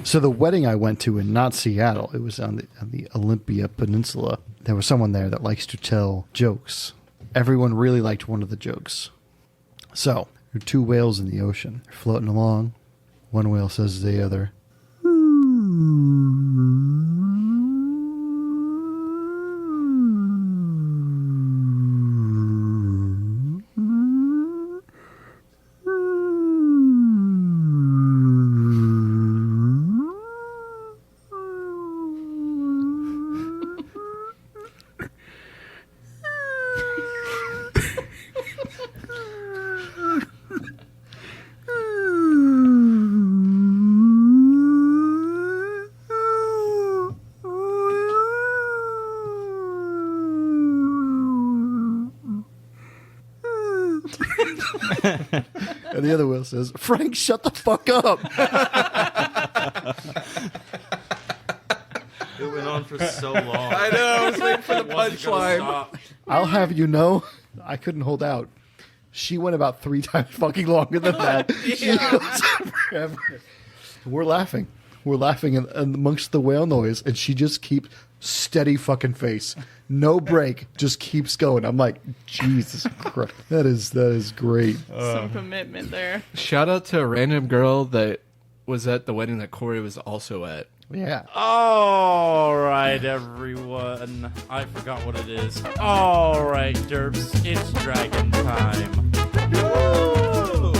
So the wedding I went to in not Seattle, it was on the Olympia Peninsula. There was someone there that likes to tell jokes. Everyone really liked one of the jokes. So there are two whales in the ocean. They're floating along. One whale says to the other, and the other whale says, Frank, shut the fuck up. It went on for so long. I know. I was waiting for the punchline. I'll have you know, I couldn't hold out. She went about 3 times fucking longer than that. She goes on forever. We're laughing. We're laughing amongst the whale noise, and she just keeps steady fucking face. No break. Just keeps going. I'm like, Jesus Christ. That is great. Some commitment there. Shout out to a random girl that was at the wedding that Corey was also at. Yeah. All right, everyone. I forgot what it is. All right, Derps. It's dragon time. Woo!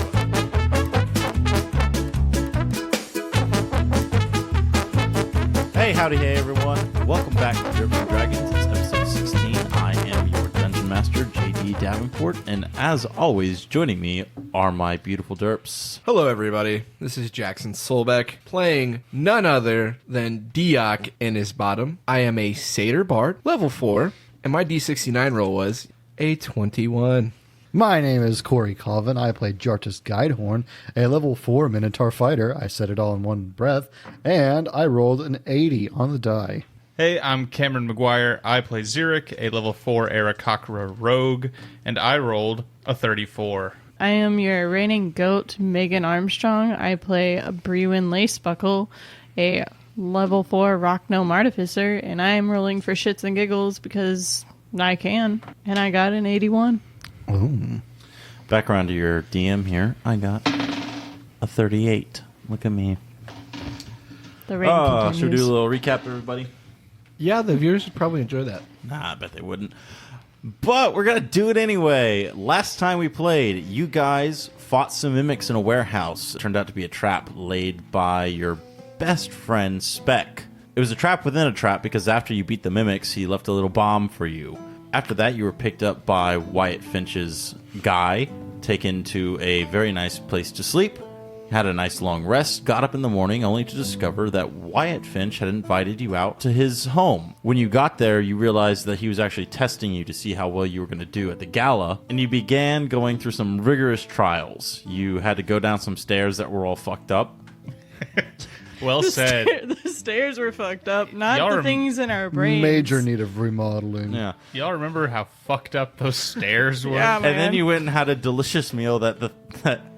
Hey, howdy, hey, everyone. Welcome back to Derps and Dragons. It's episode 16. I am your Dungeon Master, JD Davenport, and as always, joining me are my beautiful Derps. Hello, everybody. This is Jackson Solbeck playing none other than Diok in his bottom. I am a Satyr Bard, level 4, and my D69 roll was a 21. My name is Corey Colvin. I play Jartus Guidehorn, a level 4 Minotaur fighter. I said it all in one breath, and I rolled an 80 on the die. Hey, I'm Cameron McGuire. I play Xeric, a level 4 Aarakocra rogue, and I rolled a 34. I am your reigning goat, Megan Armstrong. I play a Brewin Lacebuckle, a level 4 Rock Gnome Artificer, and I am rolling for shits and giggles because I can, and I got an 81. Ooh. Back around to your DM here. I got a 38. Look at me. The reign continues. Should we do a little recap, everybody? Yeah, the viewers would probably enjoy that. Nah, I bet they wouldn't. But we're going to do it anyway. Last time we played, you guys fought some mimics in a warehouse. It turned out to be a trap laid by your best friend, Spec. It was a trap within a trap because after you beat the mimics, he left a little bomb for you. After that, you were picked up by Wyatt Finch's guy, taken to a very nice place to sleep, had a nice long rest, got up in the morning only to discover that Wyatt Finch had invited you out to his home. When you got there, you realized that he was actually testing you to see how well you were going to do at the gala, and you began going through some rigorous trials. You had to go down some stairs that were all fucked up. Well said. The stairs were fucked up, not Y'all the things in our brains. Major need of remodeling. Yeah. Y'all remember how fucked up those stairs were? Yeah, And then man. you went and had a delicious meal that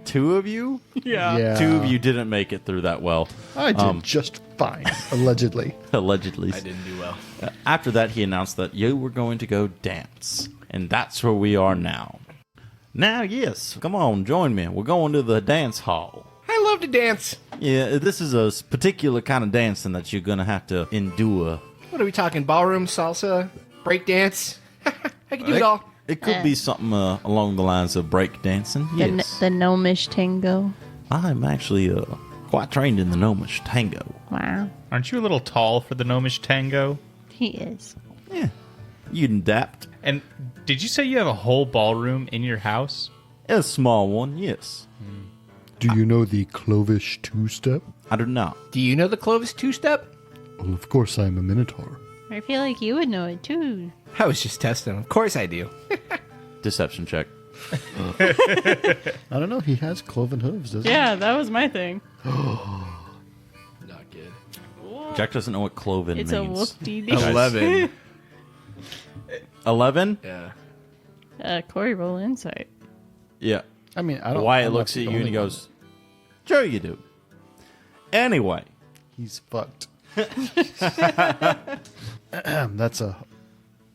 two of you? Yeah. Two of you didn't make it through that well. I did just fine, allegedly. Allegedly. I didn't do well. After that, he announced that you were going to go dance. And that's where we are now. Now, yes, come on, join me. We're going to the dance hall. I love to dance. Yeah, this is a particular kind of dancing that you're going to have to endure. What are we talking? Ballroom, salsa, break dance? I can do it all. It could be something along the lines of break dancing. Yes. The gnomish tango. I'm actually quite trained in the gnomish tango. Wow. Aren't you a little tall for the gnomish tango? He is. Yeah, you'd adapt. And did you say you have a whole ballroom in your house? A small one, yes. Do you know the Clovish two-step? I do not. Do you know the Clovis two-step? Well, of course I'm a Minotaur. I feel like you would know it too. I was just testing. Of course I do. Deception check. I don't know. He has cloven hooves, doesn't Yeah, that was my thing. Not good. Jack doesn't know what cloven It's means. a whoop-dee-dee. 11. 11? Yeah. Corey, roll insight. Yeah. he? I mean, I don't. Wyatt I'm not looks the at you and only he one. goes, sure you do. Anyway, He's fucked. That's a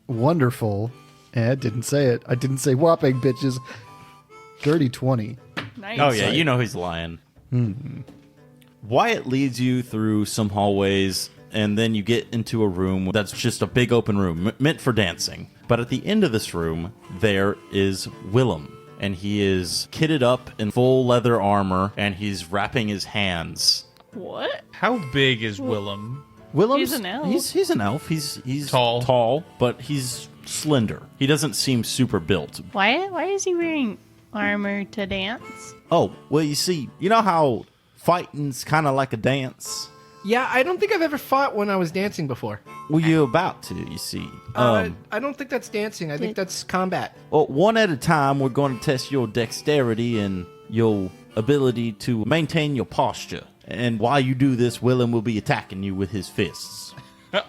wonderful. I didn't say it. I didn't say whopping, bitches. Dirty 20. Nice. Oh, yeah, you know he's lying. Wyatt leads you through some hallways, and then you get into a room that's just a big open room, meant for dancing. But at the end of this room, there is Willem. And he is kitted up in full leather armor, and he's wrapping his hands. What? How big is Willem? Willem's He's an elf. He's an elf. He's Tall. but he's slender. He doesn't seem super built. Why is he wearing armor to dance? Oh, well, you see, you know how fighting's kind of like a dance? Yeah, I don't think I've ever fought when I was dancing before. Well, you're about to, you see. I don't think that's dancing. I think that's combat. Well, one at a time, we're going to test your dexterity and your ability to maintain your posture. And while you do this, Willem will be attacking you with his fists.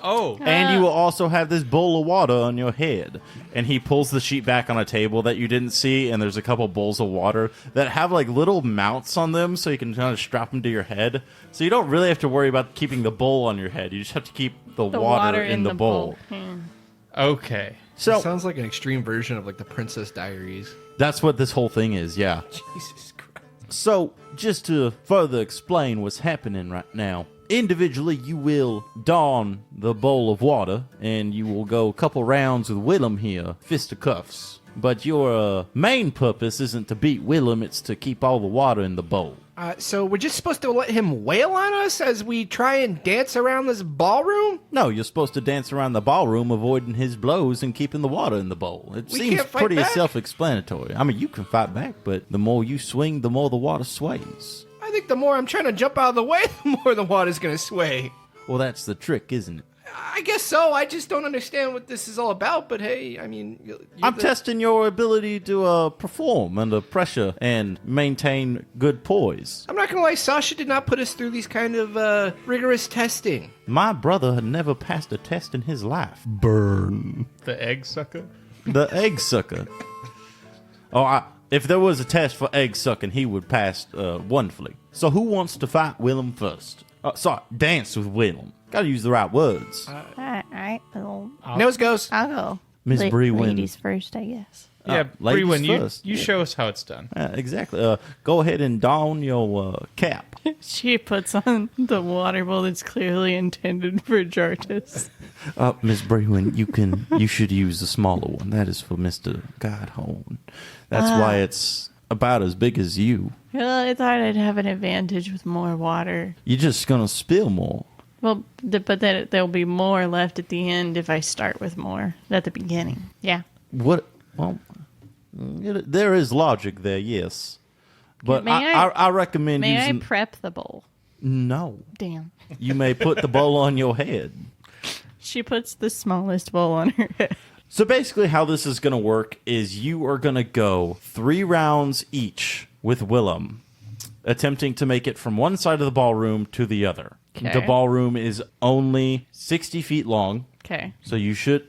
Oh. And you will also have this bowl of water on your head. And he pulls the sheet back on a table that you didn't see, and there's a couple bowls of water that have like little mounts on them so you can kind of strap them to your head. So you don't really have to worry about keeping the bowl on your head. You just have to keep the water in the bowl. Okay. So Sounds like an extreme version of like the Princess Diaries. that's what this whole thing is, yeah. Jesus Christ. So, just to further explain what's happening right now, individually you will don the bowl of water, and you will go a couple rounds with Willem here, fisticuffs. But your main purpose isn't to beat Willem, it's to keep all the water in the bowl. So we're just supposed to let him wail on us as we try and dance around this ballroom? No, you're supposed to dance around the ballroom, avoiding his blows and keeping the water in the bowl. It We seems can't fight pretty back? self-explanatory. I mean, you can fight back, but the more you swing, the more the water sways. I think the more I'm trying to jump out of the way, the more the water's going to sway. Well, that's the trick, isn't it? I guess so. I just don't understand what this is all about, but hey, I mean... you're I'm the- testing your ability to perform under pressure and maintain good poise. I'm not going to lie, Sasha did not put us through these kind of rigorous testing. My brother had never passed a test in his life. Burn. The egg sucker? The egg sucker. Oh, if there was a test for egg sucking, he would pass wonderfully. So who wants to fight Willem first? Dance with Willem. Gotta use the right words. Alright, well, Nose goes. I'll go. Miss Bree wins. Ladies first, I guess. Yeah, ladies Brewin, first. you Yeah. show us how it's done. Exactly. Go ahead and don your cap. She puts on the water bowl that's clearly intended for Jartis. Miss Brewin, you should use the smaller one. That is for Mr. Godhorn. That's why it's about as big as you. Well, I thought I'd have an advantage with more water. You're just gonna spill more. Well, but then there'll be more left at the end if I start with more at the beginning. Yeah. What? Well, there is logic there, yes. But May I recommend May I using... prep the bowl? No. Damn. You may put the bowl on your head. She puts the smallest bowl on her head. So basically how this is going to work is you are going to go 3 rounds each with Willem, attempting to make it from one side of the ballroom to the other. Okay. The ballroom is only 60 feet long, Okay. so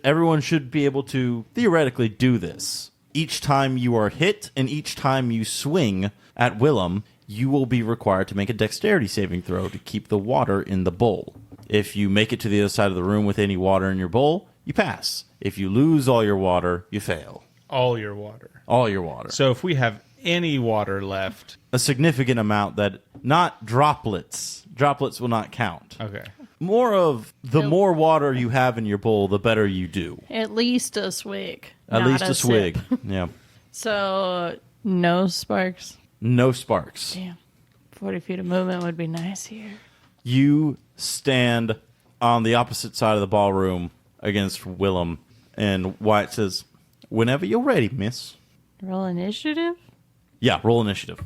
everyone should be able to theoretically do this. Each time you are hit and each time you swing at Willem, you will be required to make a dexterity saving throw to keep the water in the bowl. If you make it to the other side of the room with any water in your bowl, you pass. If you lose all your water, you fail. All your water. All your water. So if we have any water left, A significant amount that, not droplets. Droplets will not count. okay. More of the No. more water you have in your bowl, the better you do. At least a swig. At not least a swig. sip. Yeah. So, no sparks. No sparks. Damn. 40 feet of movement would be nice here. You stand on the opposite side of the ballroom against Willem, and Wyatt says, "Whenever you're ready, miss." Roll initiative? Yeah, roll initiative.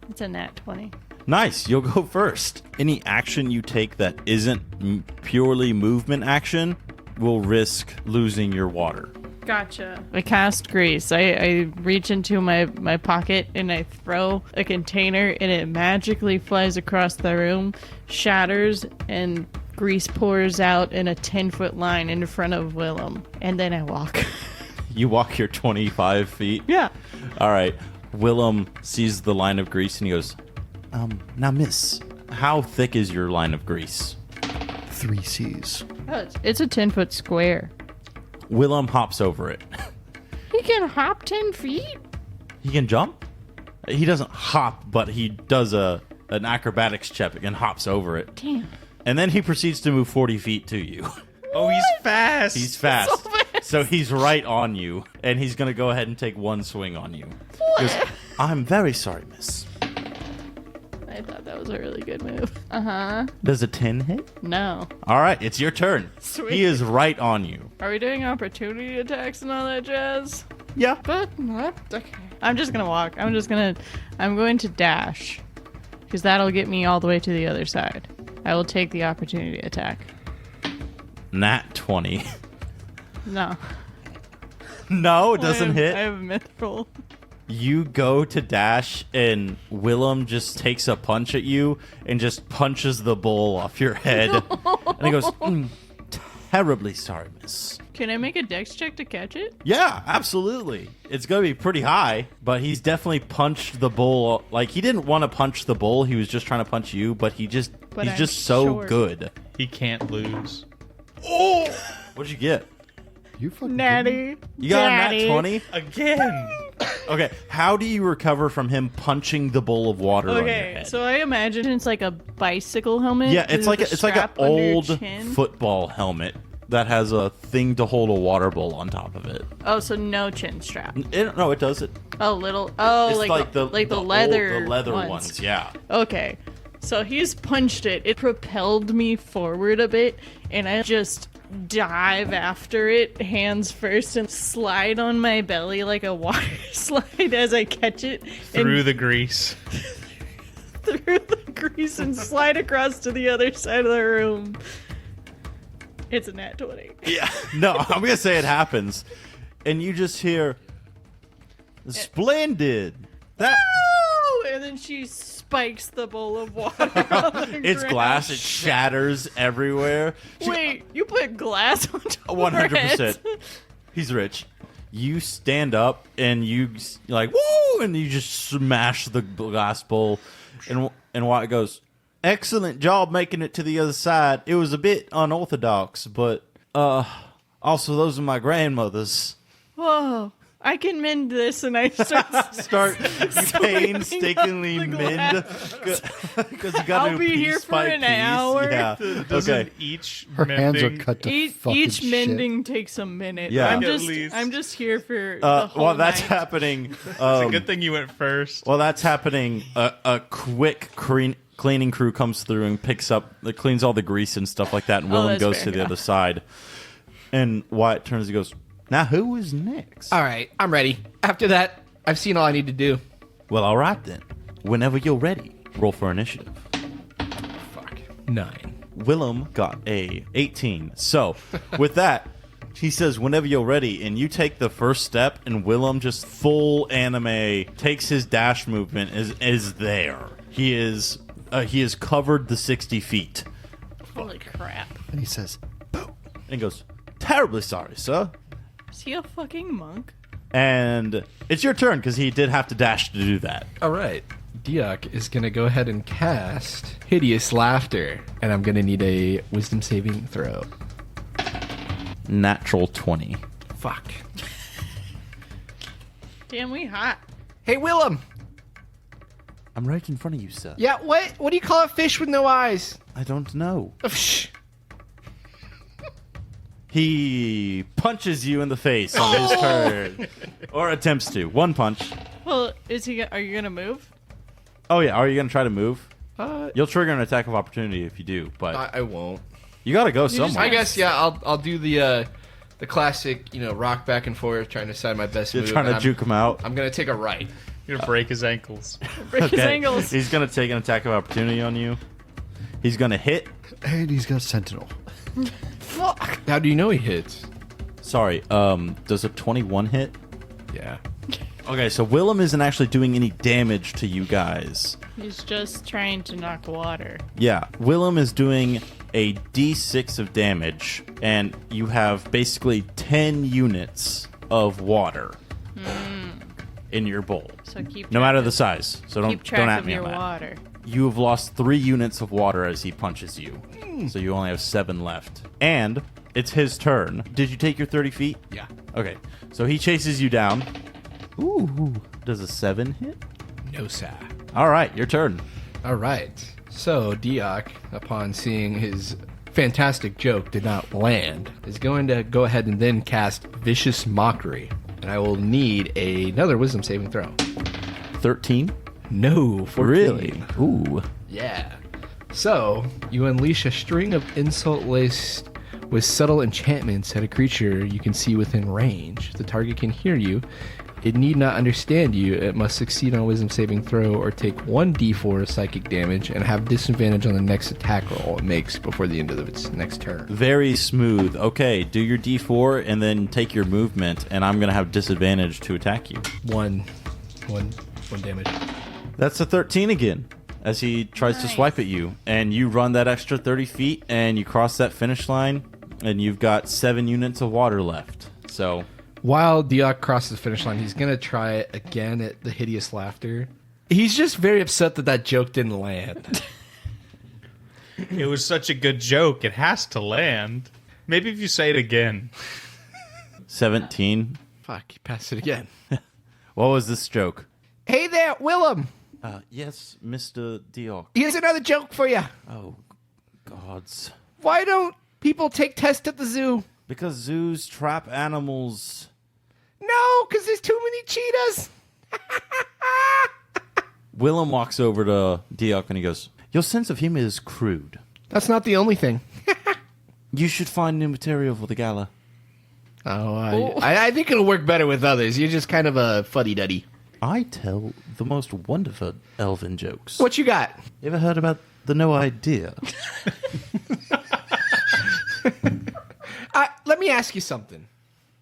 It's a nat 20. Nice, you'll go first. Any action you take that isn't purely movement action will risk losing your water. Gotcha. I cast grease. I reach into my pocket and I throw a container and it magically flies across the room, shatters, and grease pours out in a 10-foot line in front of Willem. And then I walk. You walk your 25 feet. Yeah. All right. Willem sees the line of grease and he goes, now, miss, How thick is your line of grease? 3 C's. Oh, it's a 10-foot square. Willem hops over it. He can hop 10 feet? He can jump? He doesn't hop, but he does an acrobatics check and hops over it. Damn. And then he proceeds to move 40 feet to you. Oh, he's fast. He's fast. So fast. So he's right on you, and he's going to go ahead and take one swing on you. He goes, I'm very sorry, miss. I thought that was a really good move. Uh-huh. Does a 10 hit? No. All right, it's your turn. Sweet. He is right on you. Are we doing opportunity attacks and all that jazz? Yeah. But what? Okay. I'm just gonna walk. I'm going to dash. Because that'll get me all the way to the other side. I will take the opportunity attack. Nat 20. No. No, it doesn't I hit. have a mythical. You go to dash, and Willem just takes a punch at you and just punches the bowl off your head. And he goes, terribly sorry, miss. Can I make a dex check to catch it? Yeah, absolutely. It's going to be pretty high, but he's definitely punched the bull. Like, he didn't want to punch the bull. He was just trying to punch you, but he's I'm just so short. good. He can't lose. Oh! What'd you get? You fucking Natty. You got Daddy. a nat 20? Again. Okay, how do you recover from him punching the bowl of water on your Okay, head? so I imagine it's like a bicycle helmet. Yeah, it's like with it's like an strap under your old chin. football helmet that has a thing to hold a water bowl on top of it. Oh, so no chin strap. No, it does it. Oh, little. Oh, It's like the old- leather. the leather ones. ones. Yeah. Okay, so he's punched it. It propelled me forward a bit, and I just dive after it, hands first, and slide on my belly like a water slide as I catch it Through the grease. through the grease and slide across to the other side of the room. It's a nat 20. Yeah. No, I'm gonna say it happens, and you just hear, "Splendid." That Oh! And then she spikes the bowl of water. on the it's ground. glass. It shatters everywhere. Wait, you put glass on top of 100%. He's rich. You stand up and you're like, woo, and you just smash the glass bowl. And Wyatt goes, excellent job making it to the other side. It was a bit unorthodox, but also those are my grandmothers. Whoa. I can mend this, and I start You painstakingly the mend because you got I'll to be piece here for by an piece. hour. Yeah. Doesn't Okay. each Her hands are mending- cut to fucking Each shit. mending takes a minute. Yeah. I'm At just here for the whole While that's night. happening, It's a good thing you went first. while that's happening, a quick cleaning crew comes through and cleans all the grease and stuff like that, and Willem that's goes fair, to the yeah. other side. And Wyatt turns and goes, now who is next? All right, I'm ready. After that, I've seen all I need to do. Well, all right then. Whenever you're ready, roll for initiative. Fuck. 9. Willem got a 18. So, with that, he says, whenever you're ready, and you take the first step, and Willem just full anime takes his dash movement, is there. He is covered the 60 feet. Holy crap. And he says, And he goes, terribly sorry, sir. Is he a fucking monk? And it's your turn, because he did have to dash to do that. All right. Diak is going to go ahead and cast Hideous Laughter, and I'm going to need a wisdom saving throw. Natural 20. Fuck. Damn, we hot. Hey, Willem. I'm right in front of you, sir. Yeah, what do you call a fish with no eyes? I don't know. Shh. He punches you in the face on his turn. Or attempts to. One punch. Well, are you gonna move? Oh, yeah. Are you going to try to move? I You'll trigger an attack of opportunity if you do, but I won't. you got to go just somewhere. I guess I'll do the classic, rock back and forth, trying to decide my best You're move. trying and to juke him out. I'm gonna take a right. You're gonna break his ankles. Break his ankles. He's going to take an attack of opportunity on you. He's going to hit. and he's got Sentinel. Fuck. How do you know he hits? Sorry, does a 21 hit? Yeah. Okay, so Willem isn't actually doing any damage to you guys. He's just trying to knock water. Yeah, Willem is doing a d6 of damage, and you have basically 10 units of water in your bowl. So keep No track matter of- the size. So keep don't track at of me your on that. water. You have lost 3 units of water as he punches you. So you only have 7 left. And it's his turn. Did you take your 30 feet? Yeah. Okay. So he chases you down. Ooh. Does a 7 hit? No, sir. All right, your turn. All right. So Diok, upon seeing his fantastic joke did not land, is going to go ahead and then cast Vicious Mockery. And I will need another Wisdom saving throw. 13? No, 14. Really? Ooh. Yeah. So, you unleash a string of insult laced with subtle enchantments at a creature you can see within range. The target can hear you. It need not understand you. It must succeed on a wisdom saving throw or take 1d4 psychic damage and have disadvantage on the next attack roll it makes before the end of its next turn. Very smooth. Okay, do your d4 and then take your movement, and I'm going to have disadvantage to attack you. One damage. That's a 13 again, as he tries to swipe at you. And you run that extra 30 feet, and you cross that finish line, and you've got 7 units of water left. So... While Diok crosses the finish line, he's going to try it again at the hideous laughter. He's just very upset that that joke didn't land. It was such a good joke. It has to land. Maybe if you say it again. 17. Fuck, he passed it again. What was this joke? Hey there, Willem. Yes, Mr. Diok. Here's another joke for you. Oh, gods. Why don't people take tests at the zoo? Because zoos trap animals. No, because there's too many cheetahs. Willem walks over to Diok and he goes, "Your sense of humor is crude. That's not the only thing. You should find new material for the gala." Oh, I think it'll work better with others. You're just kind of a fuddy-duddy. I tell the most wonderful elven jokes. What you got? You ever heard about the no idea? Let me ask you something.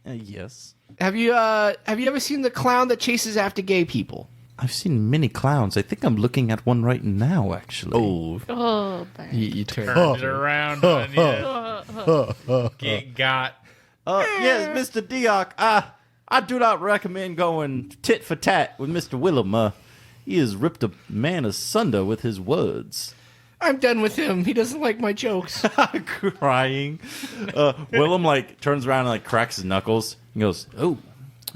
Yes. Have you ever seen the clown that chases after gay people? I've seen many clowns. I think I'm looking at one right now, actually. Oh, burn. You turn. Turns it around on you. Get got. Yes, Mr. Diok. I do not recommend going tit for tat with Mr. Willem. He has ripped a man asunder with his words. I'm done with him. He doesn't like my jokes. Crying. Willem turns around and cracks his knuckles. He goes, "Oh,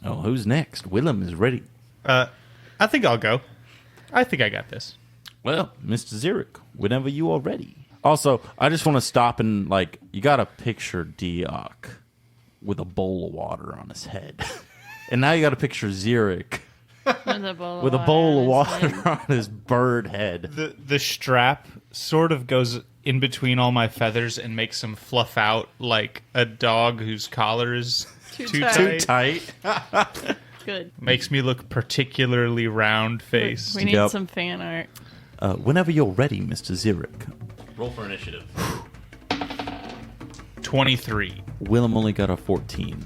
who's next? Willem is ready." I think I'll go. I think I got this. Well, Mr. Zurich, whenever you are ready. Also, I just want to stop and you gotta picture Diok with a bowl of water on his head, and now you gotta picture Zurich with a bowl of water on his bird head. The strap sort of goes in between all my feathers and makes them fluff out like a dog whose collar is too tight. Good. Makes me look particularly round-faced. We need some fan art. Whenever you're ready, Mr. Zurich. Roll for initiative. 23. Willem only got a 14.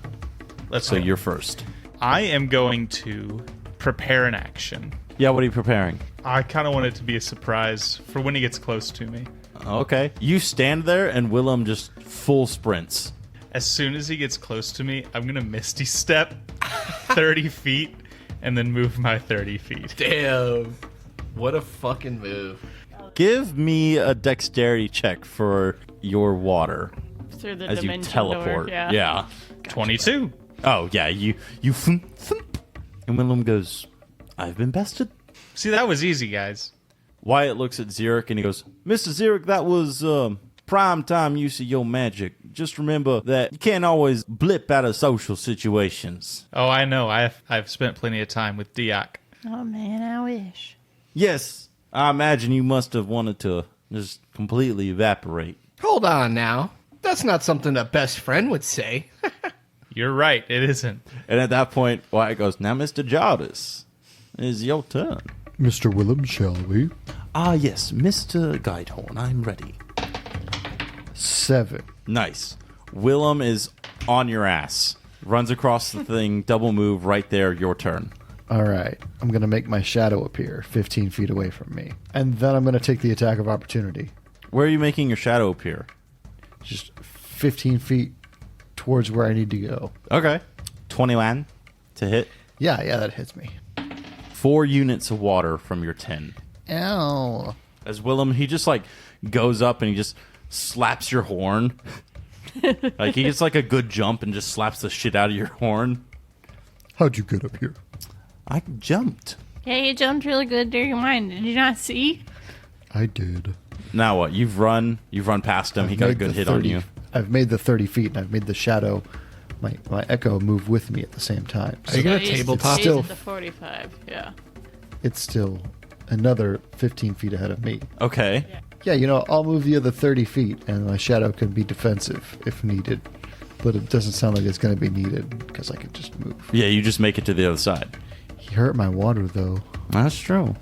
So you're first. I am going to prepare an action. Yeah, what are you preparing? I kind of want it to be a surprise for when he gets close to me. Okay. You stand there and Willem just full sprints. As soon as he gets close to me, I'm going to Misty Step 30 feet and then move my 30 feet. Damn. What a fucking move. Give me a dexterity check for your water Through the as you dimension teleport. door. Yeah. Yeah. 22. Oh, yeah. You thump, thump. And Willem goes, "I've been bested." See, that was easy, guys. Wyatt looks at Zurich and he goes, "Mr. Zurich, that was prime time use of your magic. Just remember that you can't always blip out of social situations." Oh, I know. I've spent plenty of time with Diok. Oh, man, I wish. Yes, I imagine you must have wanted to just completely evaporate. Hold on now. That's not something a best friend would say. You're right. It isn't. And at that point, Wyatt goes, "Now, Mr. Jarvis, it's your turn." Mr. Willem, shall we? Ah, yes, Mr. Guidehorn, I'm ready. 7. Nice. Willem is on your ass. Runs across the thing, double move right there, your turn. All right. I'm going to make my shadow appear 15 feet away from me. And then I'm going to take the attack of opportunity. Where are you making your shadow appear? Just 15 feet towards where I need to go. Okay. 21 to hit. Yeah, that hits me. 4 units of water from your 10. Ow. as Willem, he just like goes up and he just slaps your horn. Like he gets like a good jump and just slaps the shit out of your horn. How'd you get up here? I jumped. Yeah, you jumped really good during mine. Did you not see? I did. Now what? You've run past him. He got a Made good the hit on you. I've made the 30 feet, and I've made the shadow, my echo, move with me at the same time. Are you gonna he's- tabletop? he's Still- at the 45, yeah. It's still another 15 feet ahead of me. Okay. Yeah, I'll move the other 30 feet, and my shadow can be defensive if needed. But it doesn't sound like it's going to be needed, because I can just move. Yeah, you just make it to the other side. He hurt my water, though. That's true.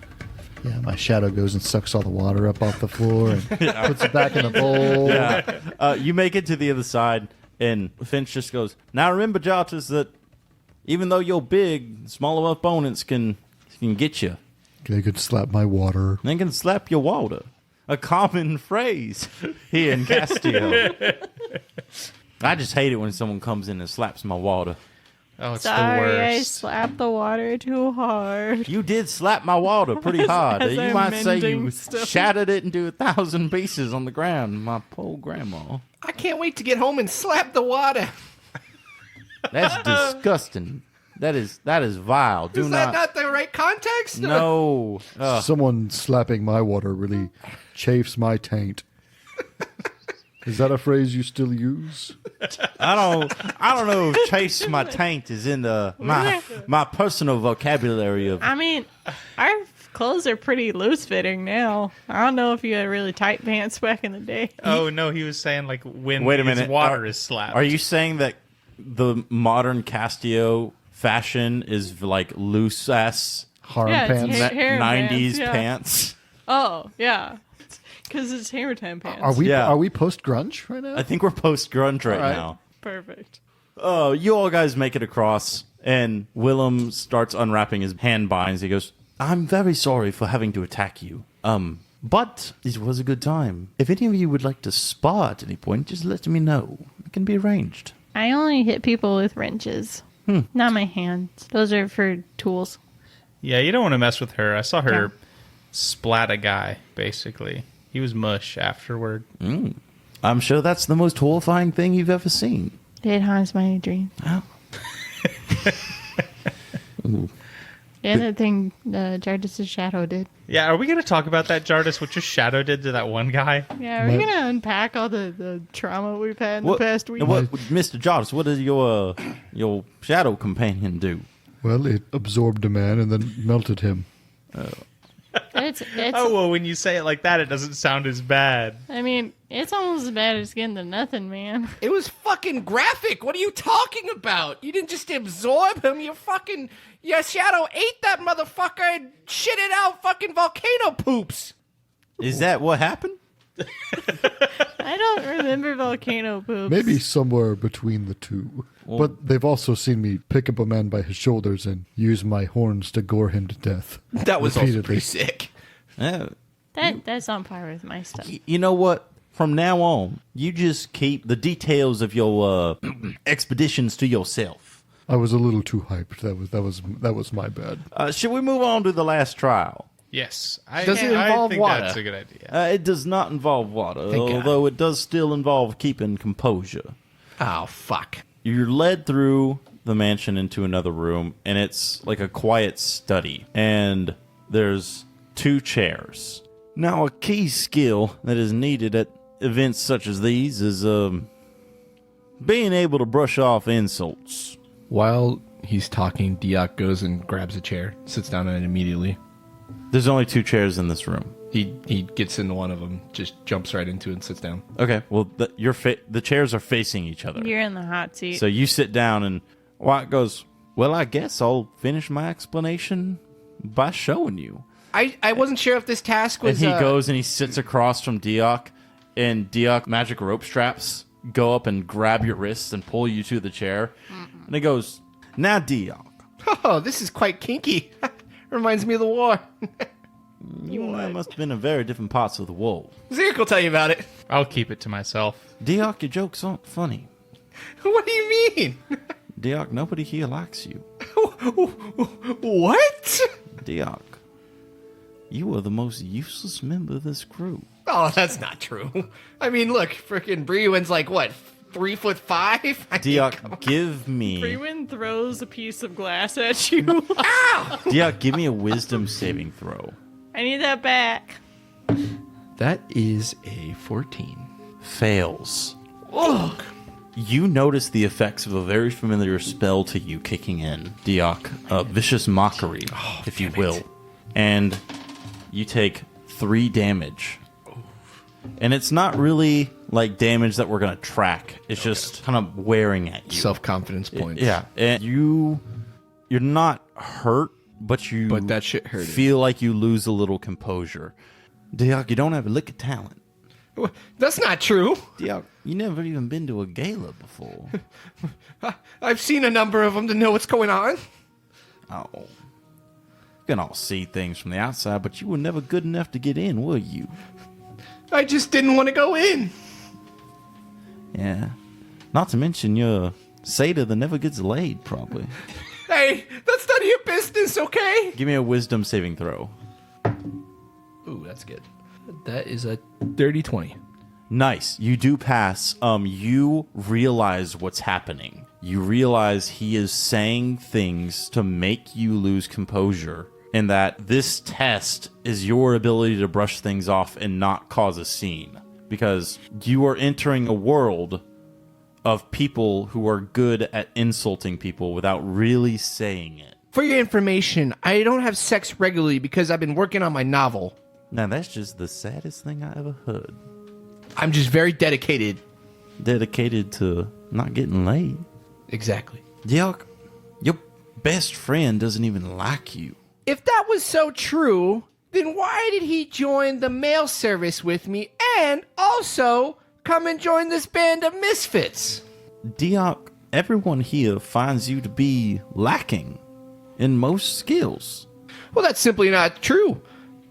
Yeah, my shadow goes and sucks all the water up off the floor and puts it back in the bowl. Yeah. You make it to the other side, and Finch just goes, now remember, Jartus, that even though you're big, smaller opponents can get you. They could slap my water. They can slap your water. A common phrase here in Castillo. I just hate it when someone comes in and slaps my water. Oh, it's the Sorry, I worst. slapped the water too hard. You did slap my water pretty hard. As You I'm might say you mending stuff. shattered it into 1,000 pieces on the ground. My poor grandma. I can't wait to get home and slap the water. That's disgusting. That is vile. Do Is that not the right context? No. Ugh. Someone slapping my water really chafes my taint. Is that a phrase you still use? I don't know if chase my taint is in my personal vocabulary of. I mean, our clothes are pretty loose fitting now. I don't know if you had really tight pants back in the day. Oh no, he was saying like when Wait a his minute. water is slapped. Are you saying that the modern Castillo fashion is like loose ass Harem Yeah, it's pants. hair 90s pants, yeah. pants? Oh, yeah. Because it's hammer time pants. Are we post grunge right now? I think we're post grunge right All right. now. Perfect. Oh, you all guys make it across, and Willem starts unwrapping his hand binds. He goes, I'm very sorry for having to attack you. But it was a good time. If any of you would like to spar at any point, just let me know. It can be arranged. I only hit people with wrenches. Not my hands. Those are for tools. Yeah, you don't want to mess with her. I saw her Yeah. splat a guy, basically. He was mush afterward. I'm sure that's the most horrifying thing you've ever seen. It haunts my dreams. Oh. Yeah, that thing Jardis' shadow did. Yeah, are we going to talk about that, Jardis, what your shadow did to that one guy? Yeah, are we going to unpack all the trauma we've had in What, the past week? what, Mr. Jarvis, what does your shadow companion do? Well, it absorbed a man and then melted him. It's Oh, well, when you say it like that, it doesn't sound as bad. I mean, it's almost as bad as getting to nothing, man. It was fucking graphic. What are you talking about? You didn't just absorb him. Your shadow ate that motherfucker and shit it out fucking volcano poops. Is that what happened? I don't remember volcano poops. Maybe somewhere between the two. But they've also seen me pick up a man by his shoulders and use my horns to gore him to death. That was also Repeatedly. pretty sick. Yeah. That's on par with my stuff. You know what? From now on, you just keep the details of your expeditions to yourself. I was a little too hyped. That was my bad. Should we move on to the last trial? Yes. Does it involve I think water? that's a good idea. It does not involve water, Thank God. although it does still involve keeping composure. Oh, fuck. You're led through the mansion into another room, and it's like a quiet study. And there's 2 chairs. Now, a key skill that is needed at events such as these is being able to brush off insults. While he's talking, Diak goes and grabs a chair, sits down on it immediately. There's only 2 chairs in this room. He gets into one of them, just jumps right into it and sits down. Okay, well, the chairs are facing each other. You're in the hot seat. So you sit down, and Wyatt goes, well, I guess I'll finish my explanation by showing you. I wasn't sure if this task was... And he goes and he sits across from Diak, and Diak magic rope straps go up and grab your wrists and pull you to the chair. And he goes, now Diak, Oh, this is quite kinky. Reminds me of the war. you and I must have been in very different parts of the world. Zeke will tell you about it. I'll keep it to myself. Diak, your jokes aren't funny. What do you mean? Diak, nobody here likes you. What? Diak, You are the most useless member of this crew. Oh, that's not true. I mean, look, frickin' Brewen's like, what, 3'5"? Diok, give me... Brewin throws a piece of glass at you. Diok, give me a wisdom saving throw. I need that back. That is a 14. Fails. Ugh. You notice the effects of a very familiar spell to you kicking in, Diok. A vicious mockery, if you will. And you take 3 damage. And it's not really like damage that we're going to track. It's just kind of wearing at you. Self-confidence points. Yeah. And you're not hurt, but that shit hurted. Feel like you lose a little composure. Diok, you don't have a lick of talent. That's not true. Diok, you never even been to a gala before. I've seen a number of them to know what's going on. Oh. You can all see things from the outside, but you were never good enough to get in, were you? I just didn't want to go in. Yeah. Not to mention you're a satyr that never gets laid, probably. Hey, that's none of your business, okay? Give me a wisdom saving throw. Ooh, that's good. That is a dirty 20. Nice. You do pass. You realize what's happening. You realize he is saying things to make you lose composure, and that this test is your ability to brush things off and not cause a scene. Because you are entering a world of people who are good at insulting people without really saying it. For your information, I don't have sex regularly because I've been working on my novel. Now, that's just the saddest thing I ever heard. I'm just very dedicated. Dedicated to not getting laid. Exactly. Yuck. Your best friend doesn't even like you. If that was so true, then why did he join the mail service with me and also come and join this band of misfits? Diok, everyone here finds you to be lacking in most skills. Well, that's simply not true.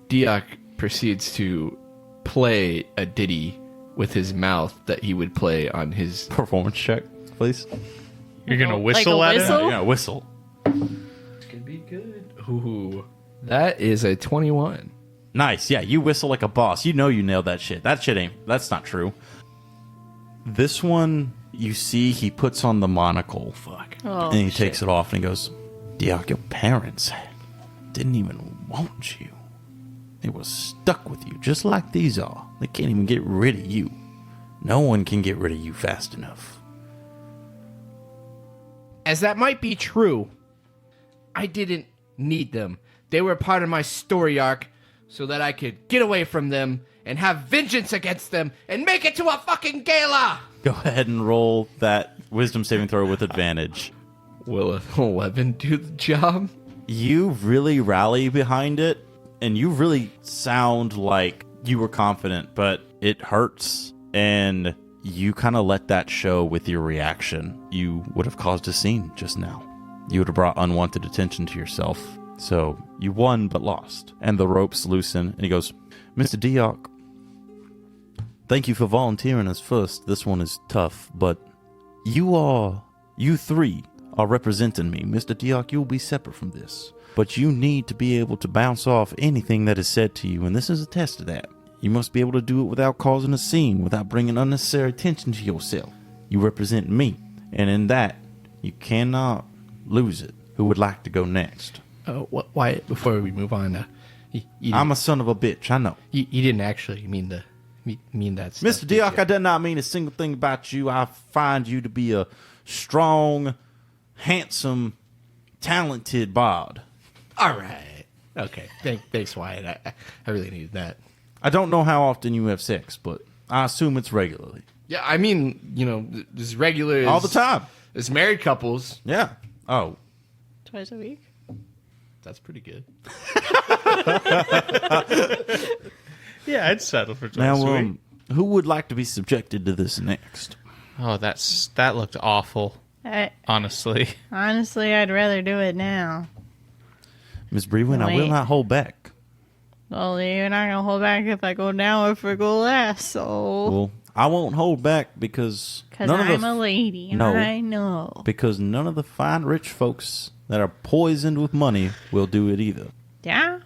Diok proceeds to play a ditty with his mouth that he would play on his... Performance check, please. You're going to whistle like a at whistle? him? You're gonna whistle. It's gonna be good. Ooh, that is a 21. Nice. Yeah, you whistle like a boss. You know you nailed that shit. That's not true. This one, you see he puts on the monocle. Fuck. Oh, and he takes it off and he goes, Diok, your parents didn't even want you. They were stuck with you, just like these are. They can't even get rid of you. No one can get rid of you fast enough. As that might be true, I didn't need them. They were part of my story arc so that I could get away from them and have vengeance against them and make it to a fucking gala. Go ahead and roll that wisdom saving throw with advantage. Will an 11 do the job? You really rally behind it, and you really sound like you were confident, but it hurts, and you kind of let that show with your reaction. You would have caused a scene just now. You would have brought unwanted attention to yourself. So you won but lost. And the ropes loosen, and he goes, Mr. Diok, thank you for volunteering us first. This one is tough, but you three are representing me. Mr. Diok, you'll be separate from this. But you need to be able to bounce off anything that is said to you, and this is a test of that. You must be able to do it without causing a scene, without bringing unnecessary attention to yourself. You represent me, and in that, you cannot lose it. Who would like to go next? Wyatt, before we move on, I'm a son of a bitch, I know. you didn't actually mean that stuff. Mr. Diok, I did not mean a single thing about you. I find you to be a strong, handsome, talented bard. All right. Okay. Thanks, Wyatt. I really needed that. I don't know how often you have sex, but I assume it's regularly. Yeah, I mean, as regular as... All the time. As married couples. Yeah. Oh. Twice a week? That's pretty good. Yeah, I'd settle for twice Now, a week. who would like to be subjected to this next? Oh, that looked awful, honestly. Honestly, I'd rather do it now. Ms. Brewin, I will Wait. not hold back. Well, you're not going to hold back if I go now or if I go last, so... Well, I won't hold back because... Because I'm a lady, and No. I know. Because none of the fine rich folks that are poisoned with money will do it either. Yeah?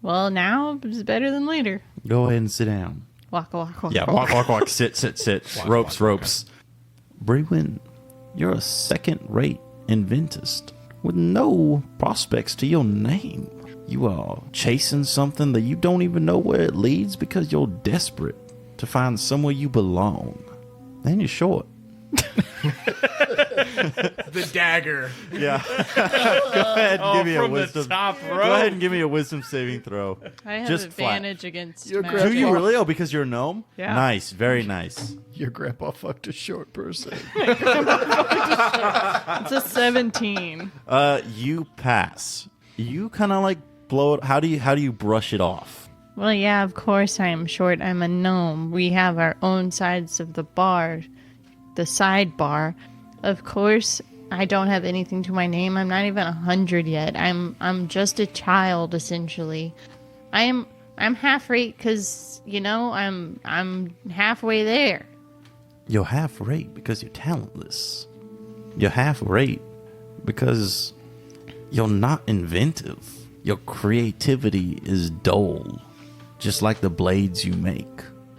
Well, now it's better than later. Go ahead and sit down. Walk, walk, walk. Yeah, walk. Sit. Ropes. Brewin, you're a second-rate inventist with no prospects to your name. You are chasing something that you don't even know where it leads because you're desperate to find somewhere you belong. And you're short. The dagger. Yeah. Go ahead and give me a from wisdom. the top Go row. ahead and give me a wisdom saving throw. I have Just flat. advantage against Your magic. grandpa- Do you really? Oh, because you're a gnome? Yeah. Nice. Very nice. Your grandpa fucked a short person. It's a 17. You pass. You kind of like blow it. How do you brush it off? Well, yeah, of course I am short. I'm a gnome. We have our own sides of the bar, the sidebar. Of course, I don't have anything to my name. I'm not even 100 yet. I'm just a child, essentially. I'm half rate because I'm halfway there. You're half rate because you're talentless. You're half rate because you're not inventive. Your creativity is dull, just like the blades you make.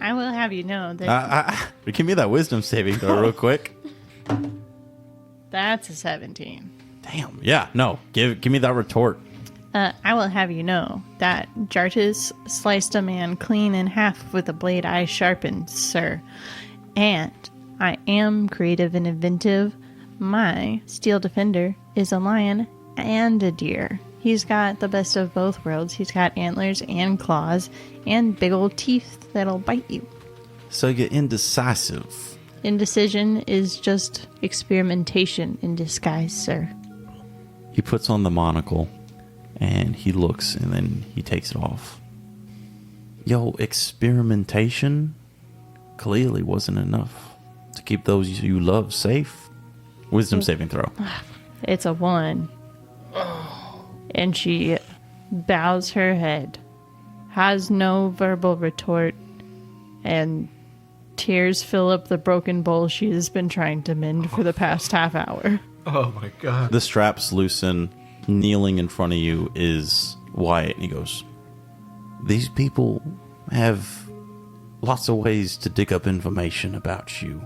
I will have you know that Give me that wisdom saving throw real quick. that's a 17. Damn. Yeah. No. Give me that retort. I will have you know that Jartis sliced a man clean in half with a blade I sharpened, sir. And I am creative and inventive. My steel defender is a lion and a deer. He's got the best of both worlds. He's got antlers and claws and big old teeth that'll bite you. So you're indecisive. Indecision is just experimentation in disguise, sir. He puts on the monocle and he looks and then he takes it off. Yo, experimentation clearly wasn't enough to keep those you love safe. Wisdom saving throw. It's a 1. And she bows her head, has no verbal retort, and tears fill up the broken bowl she has been trying to mend for the past half hour. Oh my god. The straps loosen. Kneeling in front of you is Wyatt, and he goes, "These people have lots of ways to dig up information about you.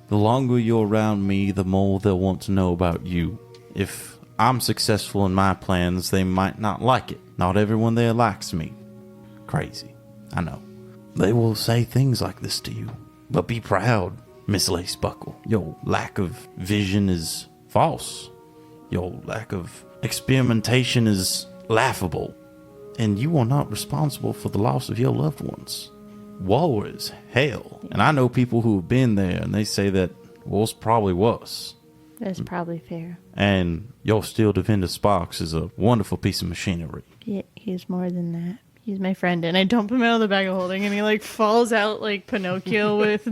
The longer you're around me, the more they'll want to know about you. If I'm successful in my plans, they might not like it. Not everyone there likes me. Crazy, I know. They will say things like this to you. But be proud, Miss Lacebuckle. Your lack of vision is false. Your lack of experimentation is laughable. And you are not responsible for the loss of your loved ones. War is hell. And I know people who have been there, and they say that war's probably worse. That's probably fair. And your Steel Defender Sparks is a wonderful piece of machinery." Yeah, he's more than that. He's my friend, and I dump him out of the bag of holding, and he like falls out like Pinocchio with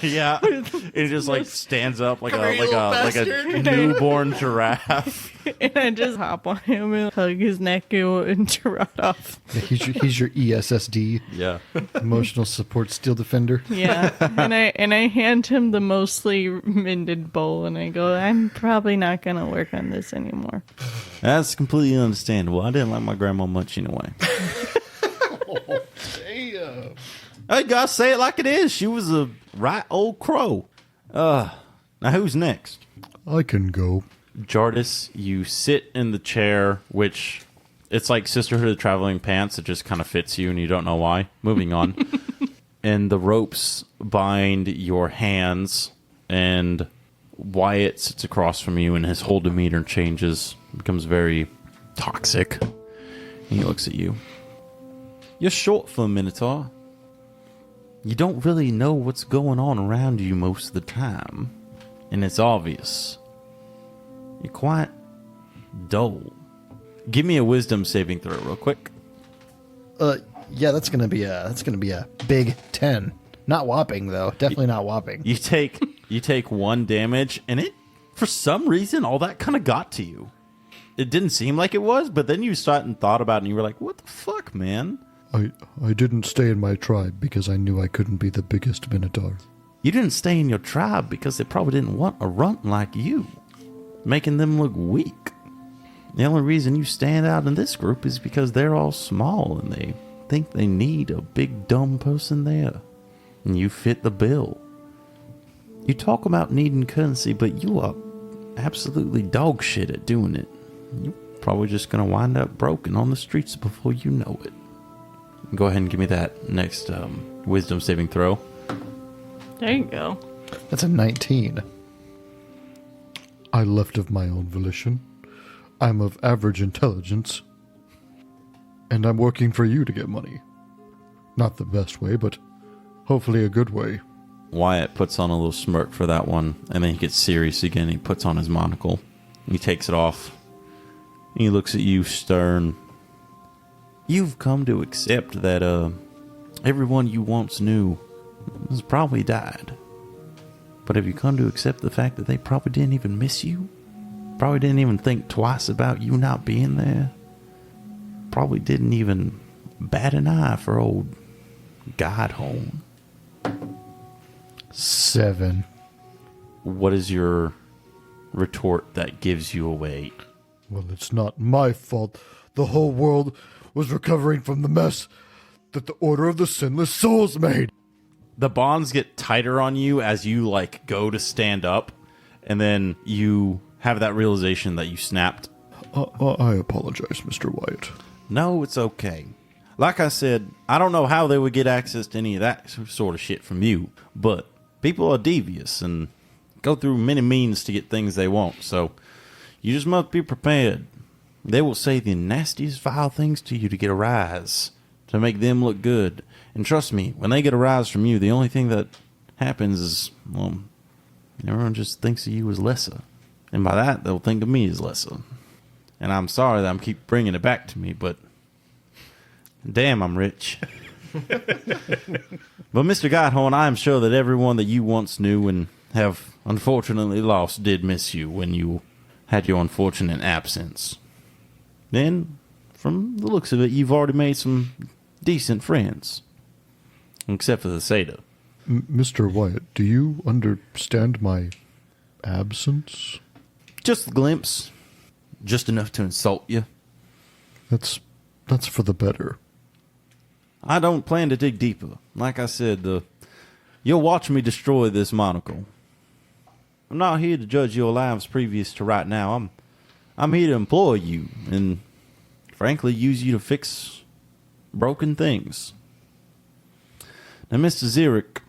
Yeah, it just like stands up like Hurry, little a bastard. newborn giraffe. and I just hop on him and hug his neck and to run off. He's your ESSD, Yeah, emotional support steel defender. Yeah, and I hand him the mostly mended bowl, and I go, "I'm probably not gonna work on this anymore." that's completely understandable. I didn't like my grandma much anyway. Damn. I gotta say it like it is. She was a right old crow. Now who's next? I can go. Jardis, you sit in the chair, which it's like Sisterhood of the Traveling Pants. It just kind of fits you, and you don't know why. Moving on. And the ropes bind your hands, and Wyatt sits across from you, and his whole demeanor changes, becomes very toxic. And he looks at you. You're short for a Minotaur. You don't really know what's going on around you most of the time, and it's obvious. You're quite dull. Give me a wisdom saving throw real quick. Yeah, that's gonna be a big 10. Not whopping though. Definitely not whopping. You take 1 damage, and it, for some reason, all that kind of got to you. It didn't seem like it was, but then you sat and thought about it, and you were like, "What the fuck, man?" I didn't stay in my tribe because I knew I couldn't be the biggest Minotaur. You didn't stay in your tribe because they probably didn't want a runt like you, making them look weak. The only reason you stand out in this group is because they're all small and they think they need a big dumb person there. And you fit the bill. You talk about needing currency, but you are absolutely dog shit at doing it. You're probably just going to wind up broken on the streets before you know it. Go ahead and give me that next wisdom saving throw. There you go. That's a 19. I left of my own volition. I'm of average intelligence. And I'm working for you to get money. Not the best way, but hopefully a good way. Wyatt puts on a little smirk for that one, and then he gets serious again. He puts on his monocle. He takes it off. He looks at you stern. You've come to accept that everyone you once knew has probably died. But have you come to accept the fact that they probably didn't even miss you? Probably didn't even think twice about you not being there? Probably didn't even bat an eye for old Godhorn. 7. What is your retort that gives you away? Well, it's not my fault. The whole world was recovering from the mess that the Order of the Sinless Souls made. The bonds get tighter on you as you, go to stand up, and then you have that realization that you snapped. I apologize, Mr. Wyatt. No, it's okay. Like I said, I don't know how they would get access to any of that sort of shit from you, but people are devious and go through many means to get things they want, so you just must be prepared. They will say the nastiest vile things to you to get a rise, to make them look good. And trust me, when they get a rise from you, the only thing that happens is, well, everyone just thinks of you as lesser. And by that, they'll think of me as lesser. And I'm sorry that I'm keep bringing it back to me, but damn, I'm rich. But Mr. Godhorn, I am sure that everyone that you once knew and have unfortunately lost did miss you when you had your unfortunate absence. Then, from the looks of it, you've already made some decent friends. Except for the satyr. Mr. Wyatt, do you understand my absence? Just a glimpse. Just enough to insult you. That's for the better. I don't plan to dig deeper. Like I said, you'll watch me destroy this monocle. I'm not here to judge your lives previous to right now. I'm here to employ you and, frankly, use you to fix broken things. Now, Mr. Zurich.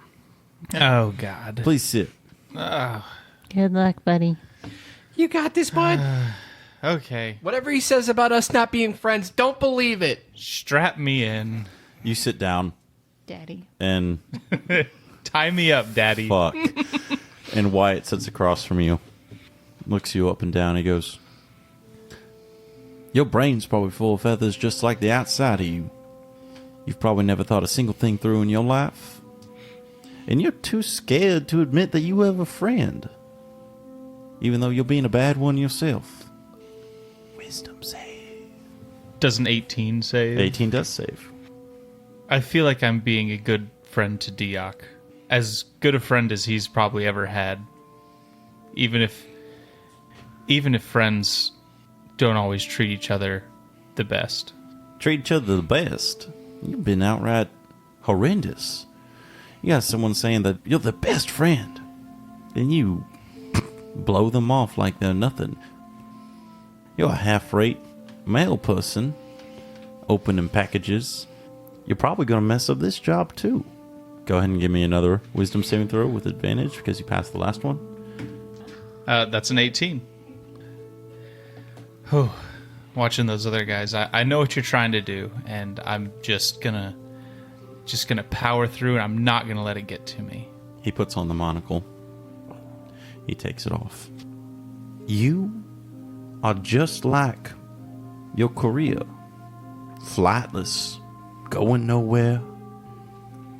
Oh, God. Please sit. Good luck, buddy. You got this, bud. Okay. Whatever he says about us not being friends, don't believe it. Strap me in. You sit down Daddy. and Tie me up, Daddy. fuck. And Wyatt sits across from you, looks you up and down. He goes, your brain's probably full of feathers just like the outside of you. You've probably never thought a single thing through in your life. And you're too scared to admit that you have a friend. Even though you're being a bad one yourself. Wisdom save. Does an 18 save? 18 does save. I feel like I'm being a good friend to Diak. As good a friend as he's probably ever had. Even if friends don't always treat each other the best. Treat each other the best? You've been outright horrendous. You got someone saying that you're the best friend. And you blow them off like they're nothing. You're a half-rate male person opening packages. You're probably going to mess up this job too. Go ahead and give me another wisdom saving throw with advantage because you passed the last one. That's an 18. Whew. Watching those other guys, I know what you're trying to do, and I'm just gonna power through, and I'm not gonna let it get to me. He puts on the monocle. He takes it off. You are just like your career. Flightless, going nowhere,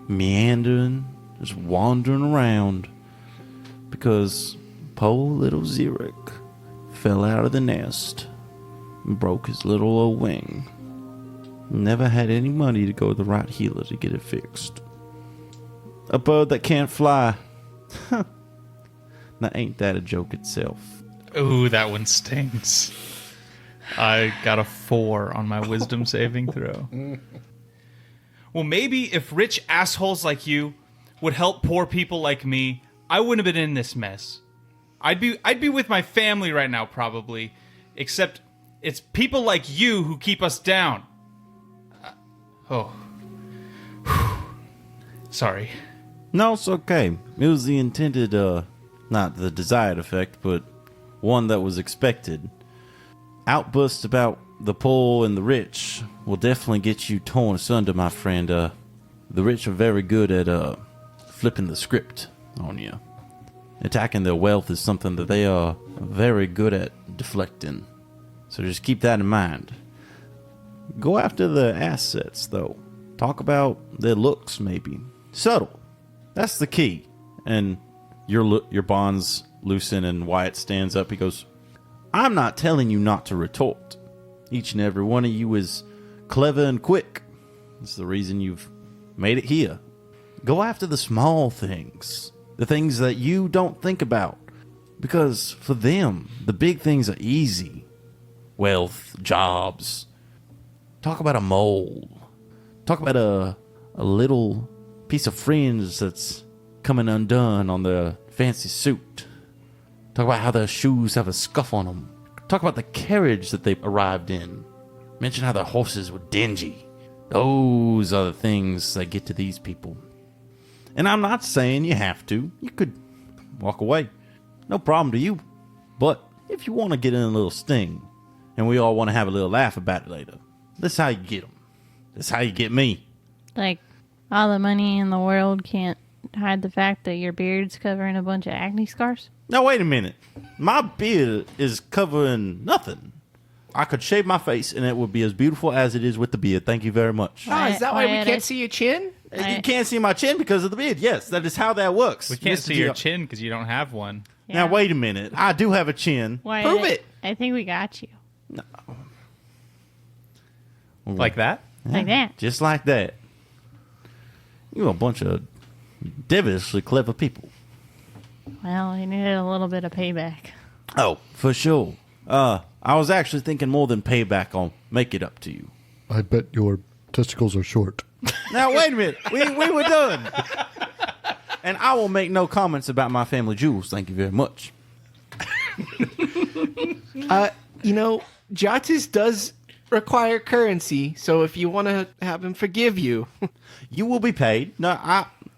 meandering, just wandering around. Because poor little Zurich fell out of the nest and broke his little old wing. Never had any money to go to the right healer to get it fixed. A bird that can't fly. Now ain't that a joke itself? Ooh, that one stings. I got a 4 on my wisdom saving throw. Well, maybe if rich assholes like you would help poor people like me, I wouldn't have been in this mess. I'd be with my family right now, probably. Except it's people like you who keep us down. Sorry. No, it's okay. It was the intended, not the desired effect, but one that was expected. Outbursts about the poor and the rich will definitely get you torn asunder, my friend. The rich are very good at, flipping the script on you. Attacking their wealth is something that they are very good at deflecting. So just keep that in mind. Go after the assets, though. Talk about their looks, maybe. Subtle. That's the key. And your bonds loosen and Wyatt stands up. He goes, I'm not telling you not to retort. Each and every one of you is clever and quick. It's the reason you've made it here. Go after the small things. The things that you don't think about. Because for them, the big things are easy. Wealth, jobs. Talk about a mole. Talk about a little piece of fringe that's coming undone on the fancy suit. Talk about how their shoes have a scuff on them. Talk about the carriage that they arrived in. Mention how their horses were dingy. Those are the things that get to these people. And I'm not saying you have to. You could walk away. No problem to you. But if you want to get in a little sting, and we all want to have a little laugh about it later, that's how you get them. That's how you get me. Like, all the money in the world can't hide the fact that your beard's covering a bunch of acne scars? Now, wait a minute. My beard is covering nothing. I could shave my face, and it would be as beautiful as it is with the beard. Thank you very much. Oh, is that why we Wyatt, can't see your chin? You can't see my chin because of the beard. Yes, that is how that works. We can't Mr. see your G- chin because you don't have one. Now, wait a minute. I do have a chin. Wyatt, Prove it. I think we got you. Like that? Like that. Just like that. You're a bunch of devilishly clever people. Well, I needed a little bit of payback. Oh, for sure. I was actually thinking more than payback on make it up to you. I bet your testicles are short. Now, wait a minute. We were done. And I will make no comments about my family jewels. Thank you very much. Jatis does require currency, so if you want to have him forgive you. You will be paid. No,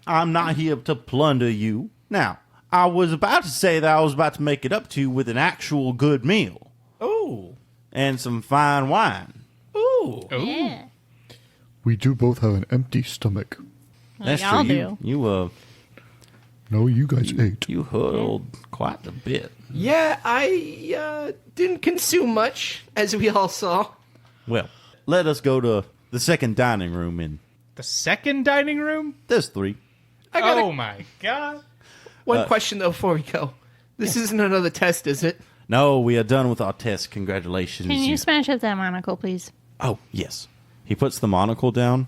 I'm not here to plunder you. Now, I was about to say that I was about to make it up to you with an actual good meal. Oh. And some fine wine. Ooh. Yeah. We do both have an empty stomach. That's y'all true. do. You No, you guys ate. you huddled quite a bit. Yeah, I didn't consume much, as we all saw. Well, let us go to the second dining room, and The second dining room? there's 3. I got Oh my god. one question, though, before we go. This isn't another test, is it? No, we are done with our test. Congratulations. Can you smash up that monocle, please? Oh, yes. He puts the monocle down,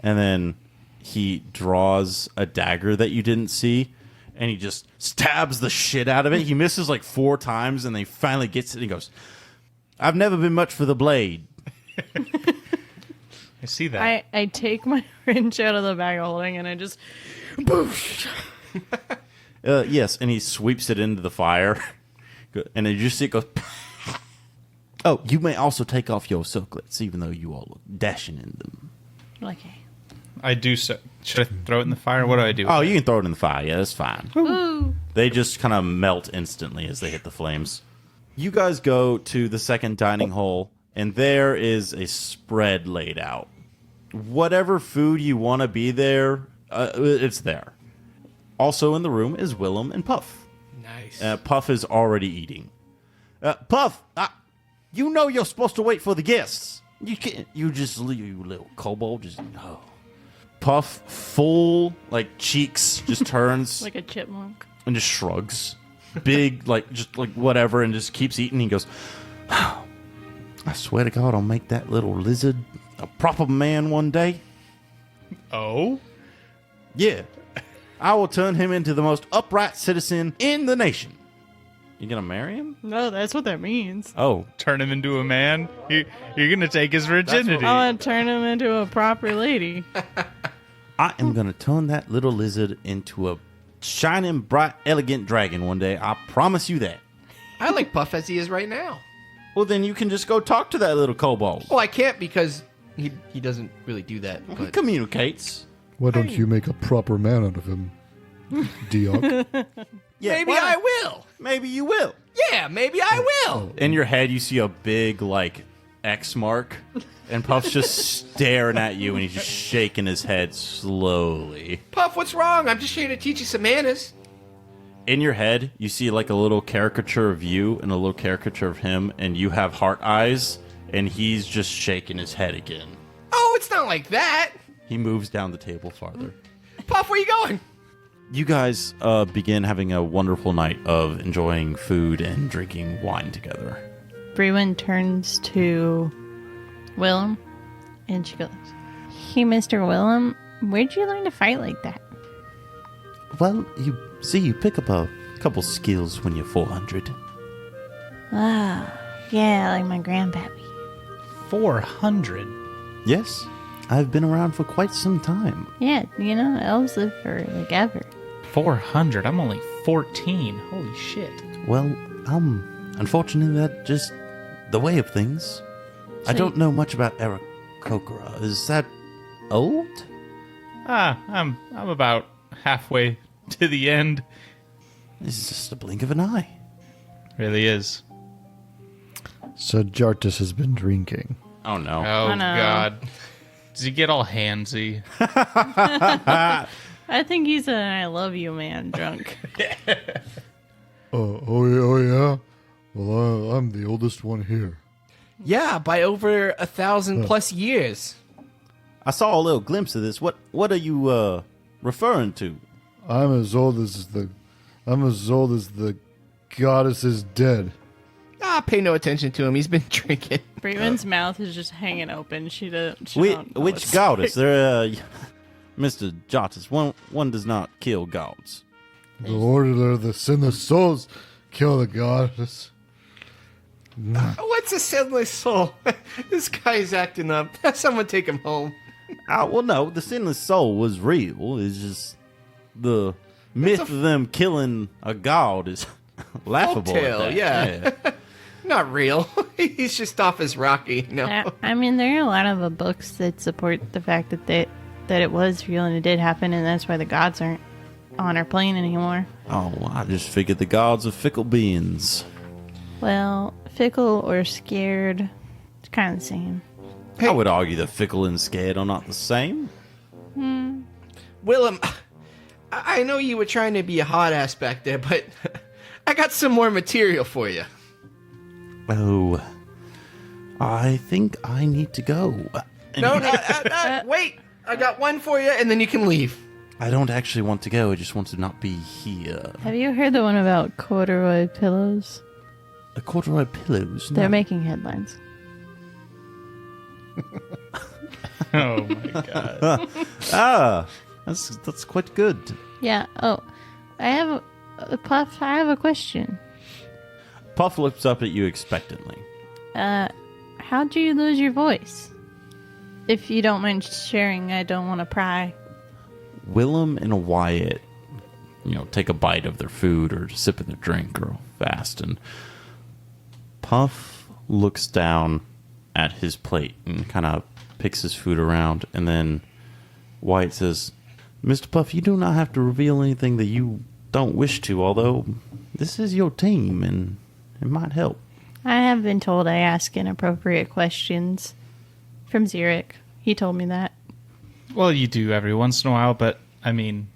and then he draws a dagger that you didn't see, and he just stabs the shit out of it. He misses like 4 times, and then he finally gets it, and he goes, I've never been much for the blade. I see that. I take my wrench out of the bag of holding and I just... Boosh! Yes, and he sweeps it into the fire, and then you just see it go... Oh, you may also take off your circlets, even though you all look dashing in them. Okay. I do so. Should I throw it in the fire? What do I do? Oh, you can throw it in the fire. Yeah, that's fine. Ooh. They just kind of melt instantly as they hit the flames. You guys go to the second dining hall, and there is a spread laid out. Whatever food you want to be there, it's there. Also in the room is Willem and Puff. Nice. Puff is already eating. Puff, you know you're supposed to wait for the guests. You can't. You little kobold. Puff, full cheeks, just turns Like a chipmunk. and just shrugs. Big, whatever, and just keeps eating. He goes, I swear to God, I'll make that little lizard a proper man one day. Oh? Yeah. I will turn him into the most upright citizen in the nation. You gonna marry him? No, that's what that means. Oh, Turn him into a man. You're gonna take his virginity. I want to turn him into a proper lady. I am gonna turn that little lizard into a shining, bright, elegant dragon one day. I promise you that. I like Puff as he is right now. Well, then you can just go talk to that little kobold. Well, I can't because he doesn't really do that. He But communicates. Why don't you make a proper man out of him, Diok? Yeah, maybe why- I will. Maybe you will. Yeah, maybe I will. In your head, you see a big, like, X mark, and Puff's just staring at you, and he's just shaking his head slowly. Puff, what's wrong? I'm just here to teach you some manners. In your head, you see, like, a little caricature of you and a little caricature of him, and you have heart eyes, and he's just shaking his head again. Oh, it's not like that. He moves down the table farther. Puff, where you going? You guys begin having a wonderful night of enjoying food and drinking wine together. Brewin turns to Willem, and she goes, "Hey, Mr. Willem, where'd you learn to fight like that?" Well, you pick up a couple skills when you're 400. Ah, yeah, like my grandpappy. 400. Yes, I've been around for quite some time. Yeah, you know, elves live for like ever. 400. I'm only 14. Holy shit. Well, unfortunately, that's just the way of things. I So don't know much about Eric Kokora. Is that old? I'm about halfway to the end. It's just a blink of an eye. Really is. So Jartus has been drinking. Oh, no. Oh, no. God. Does he get all handsy? I think he's an I love you man drunk. Oh yeah. Well, I'm the oldest one here. Yeah, by over 1,000 plus years. I saw a little glimpse of this. What are you referring to? I'm as old as the goddess is dead. Ah, pay no attention to him. He's been drinking. Brewin's mouth is just hanging open. She don't know Which what's- goddess? There, Mr. Jartus, one does not kill gods. The order of the sinless souls kill the goddess. What's a sinless soul? This guy's acting up. Someone take him home. Well, no, the sinless soul was real. It's just the myth of them killing a god is laughable. at Folktale, that. yeah. Not real. He's just off his rocky. No. I mean, there are a lot of books that support the fact that it was real and it did happen, and that's why the gods aren't on our plane anymore. Oh, well, I just figured the gods are fickle beings. Well, fickle or scared, it's kind of the same. I would argue that fickle and scared are not the same. Willem, I know you were trying to be a hot ass back there, but I got some more material for you. Oh, I think I need to go. No, wait. I got one for you, and then you can leave. I don't actually want to go. I just want to not be here. Have you heard the one about corduroy pillows? The corduroy pillows. They're No. making headlines. Oh, my God. That's quite good. Yeah. Oh, I have Puff. I have a question. Puff looks up at you expectantly. How'd you lose your voice? If you don't mind sharing, I don't want to pry. Willem and Wyatt, take a bite of their food or sip of their drink real fast, and Puff looks down at his plate and kind of picks his food around, and then Wyatt says, "Mr. Puff, you do not have to reveal anything that you don't wish to, although this is your team, and it might help." I have been told I ask inappropriate questions from Xeric. He told me that. Well, you do every once in a while, but, I mean,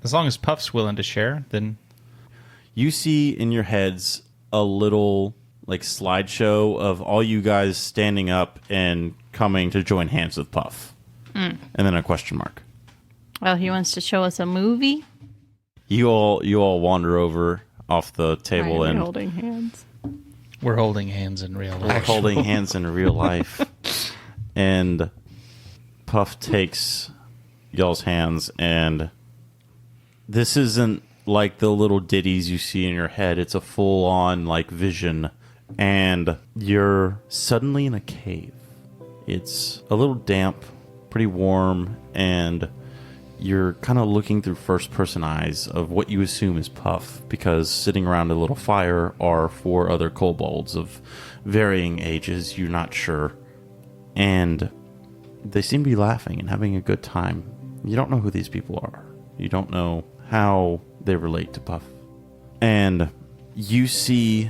as long as Puff's willing to share, then... You see in your heads a little slideshow of all you guys standing up and coming to join hands with Puff. And then a question mark. Well, he wants to show us a movie. You all wander over off the table Why are we and holding hands. We're holding hands in real we're life. holding hands in real life. And Puff takes y'all's hands, and this isn't like the little ditties you see in your head. It's a full-on, like, vision. And you're suddenly in a cave. It's a little damp, pretty warm, and you're kind of looking through first-person eyes of what you assume is Puff, because sitting around a little fire are 4 other kobolds of varying ages, you're not sure. And they seem to be laughing and having a good time. You don't know who these people are. You don't know how they relate to Puff. And you see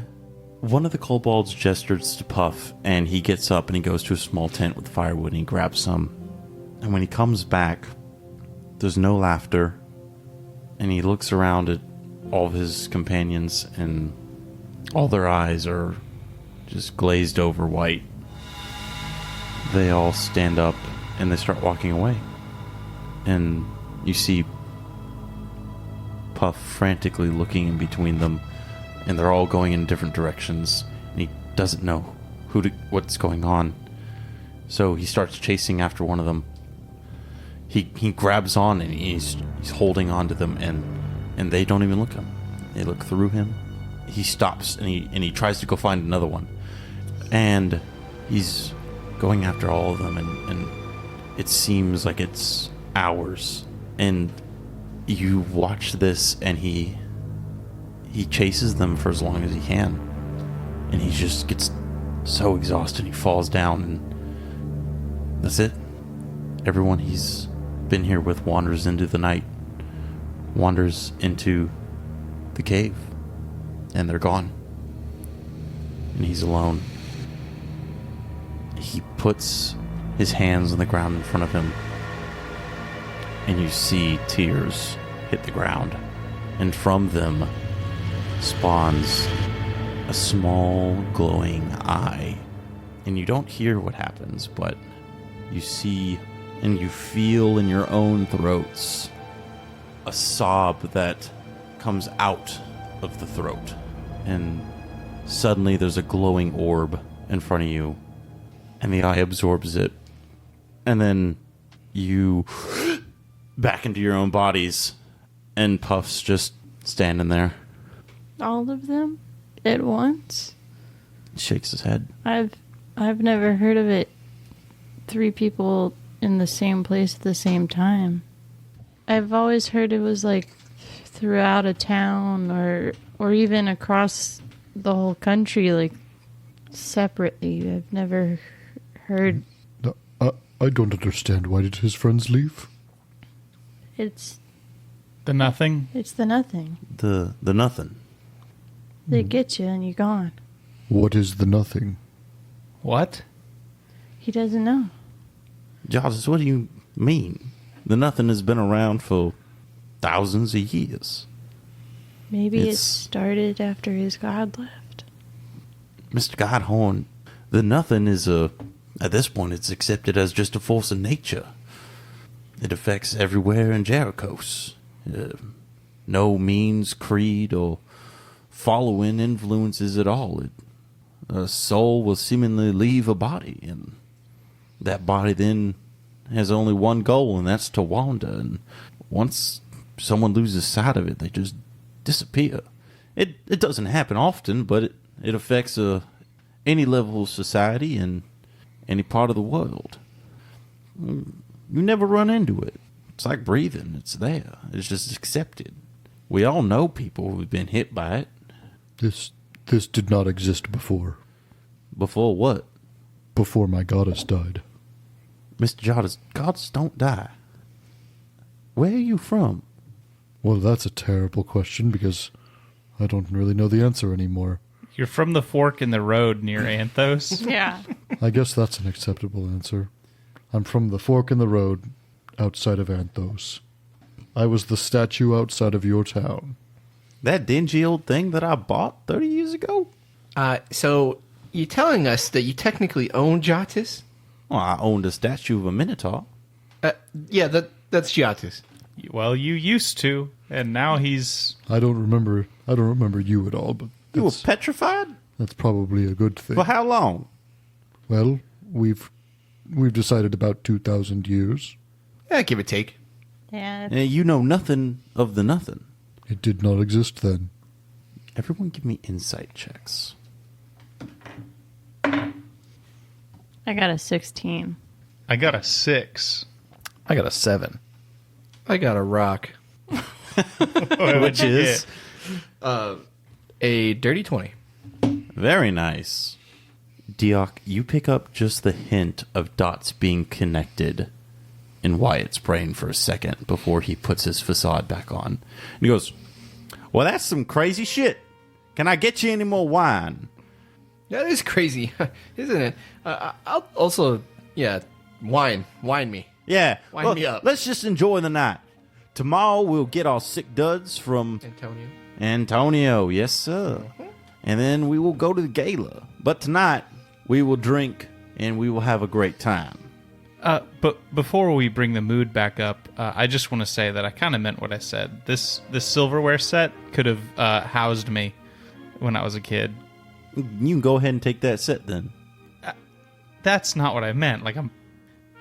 one of the kobolds gestures to Puff, and he gets up and he goes to a small tent with firewood and he grabs some. And when he comes back, there's no laughter, and he looks around at all of his companions, and all their eyes are just glazed over white. They all stand up and they start walking away. And you see Puff frantically looking in between them, and they're all going in different directions, and he doesn't know what's going on. So he starts chasing after one of them. He grabs on, and he's holding on to them, and they don't even look at him. They look through him. He stops, and he tries to go find another one. And he's going after all of them, and it seems like it's hours. And you watch this, and he chases them for as long as he can. And he just gets so exhausted, he falls down, and that's it. Everyone he's been here with wanders into the night, wanders into the cave, and they're gone. And he's alone. He puts his hands on the ground in front of him, and you see tears hit the ground, and from them spawns a small glowing eye. And you don't hear what happens, but you see and you feel in your own throats a sob that comes out of the throat. And suddenly there's a glowing orb in front of you, and the eye absorbs it. And then you back into your own bodies, and Puff's just standing there. All of them at once? He shakes his head. I've never heard of it. 3 people in the same place at the same time. I've always heard it was like throughout a town or even across the whole country, like separately. I've never heard. I don't understand. Why did his friends leave? It's The nothing? it's the nothing. The nothing. They get you and you're gone. What is the nothing? What? He doesn't know. Jarvis, what do you mean? The nothing has been around for thousands of years. Maybe it It's- started after his god left. Mr. Godhorn, the nothing is at this point, it's accepted as just a force of nature. It affects everywhere in Jerichos. No means, creed, or following influences at all. A soul will seemingly leave a body, and that body then has only one goal, and that's to wander. And once someone loses sight of it, they just disappear. It doesn't happen often, but it affects any level of society and any part of the world. You never run into it. It's like breathing. It's there. It's just accepted. We all know people who've been hit by it. This did not exist before. Before what? Before my goddess died. Mr. Jarvis, gods don't die. Where are you from? Well, that's a terrible question because I don't really know the answer anymore. You're from the fork in the road near Anthos? Yeah. I guess that's an acceptable answer. I'm from the fork in the road outside of Anthos. I was the statue outside of your town. That dingy old thing that I bought 30 years ago? So you're telling us that you technically own Giottis? Well, I owned a statue of a Minotaur. Yeah, that's Giottis. Well, you used to, and now he's... I don't remember you at all, but You were that's, petrified? that's probably a good thing. For how long? Well, we've decided about 2,000 years. Yeah, give or take. Yeah. And you know nothing of the nothing. It did not exist then. Everyone give me insight checks. I got a 16. I got a 6. I got a 7. I got a rock. Which is A dirty 20. very nice. Dioc, you pick up just the hint of dots being connected in Wyatt's brain for a second before he puts his facade back on. And he goes, well, that's some crazy shit. Can I get you any more wine? That is crazy, isn't it? I'll also, wine me. Yeah. Wind me up. Let's just enjoy the night. Tomorrow we'll get our sick duds from Antonio. Antonio. Yes, sir. And then we will go to the gala. But tonight we will drink and we will have a great time. But before we bring the mood back up, I just want to say that I kind of meant what I said. This silverware set could have housed me when I was a kid. You can go ahead and take that set then. That's not what I meant. Like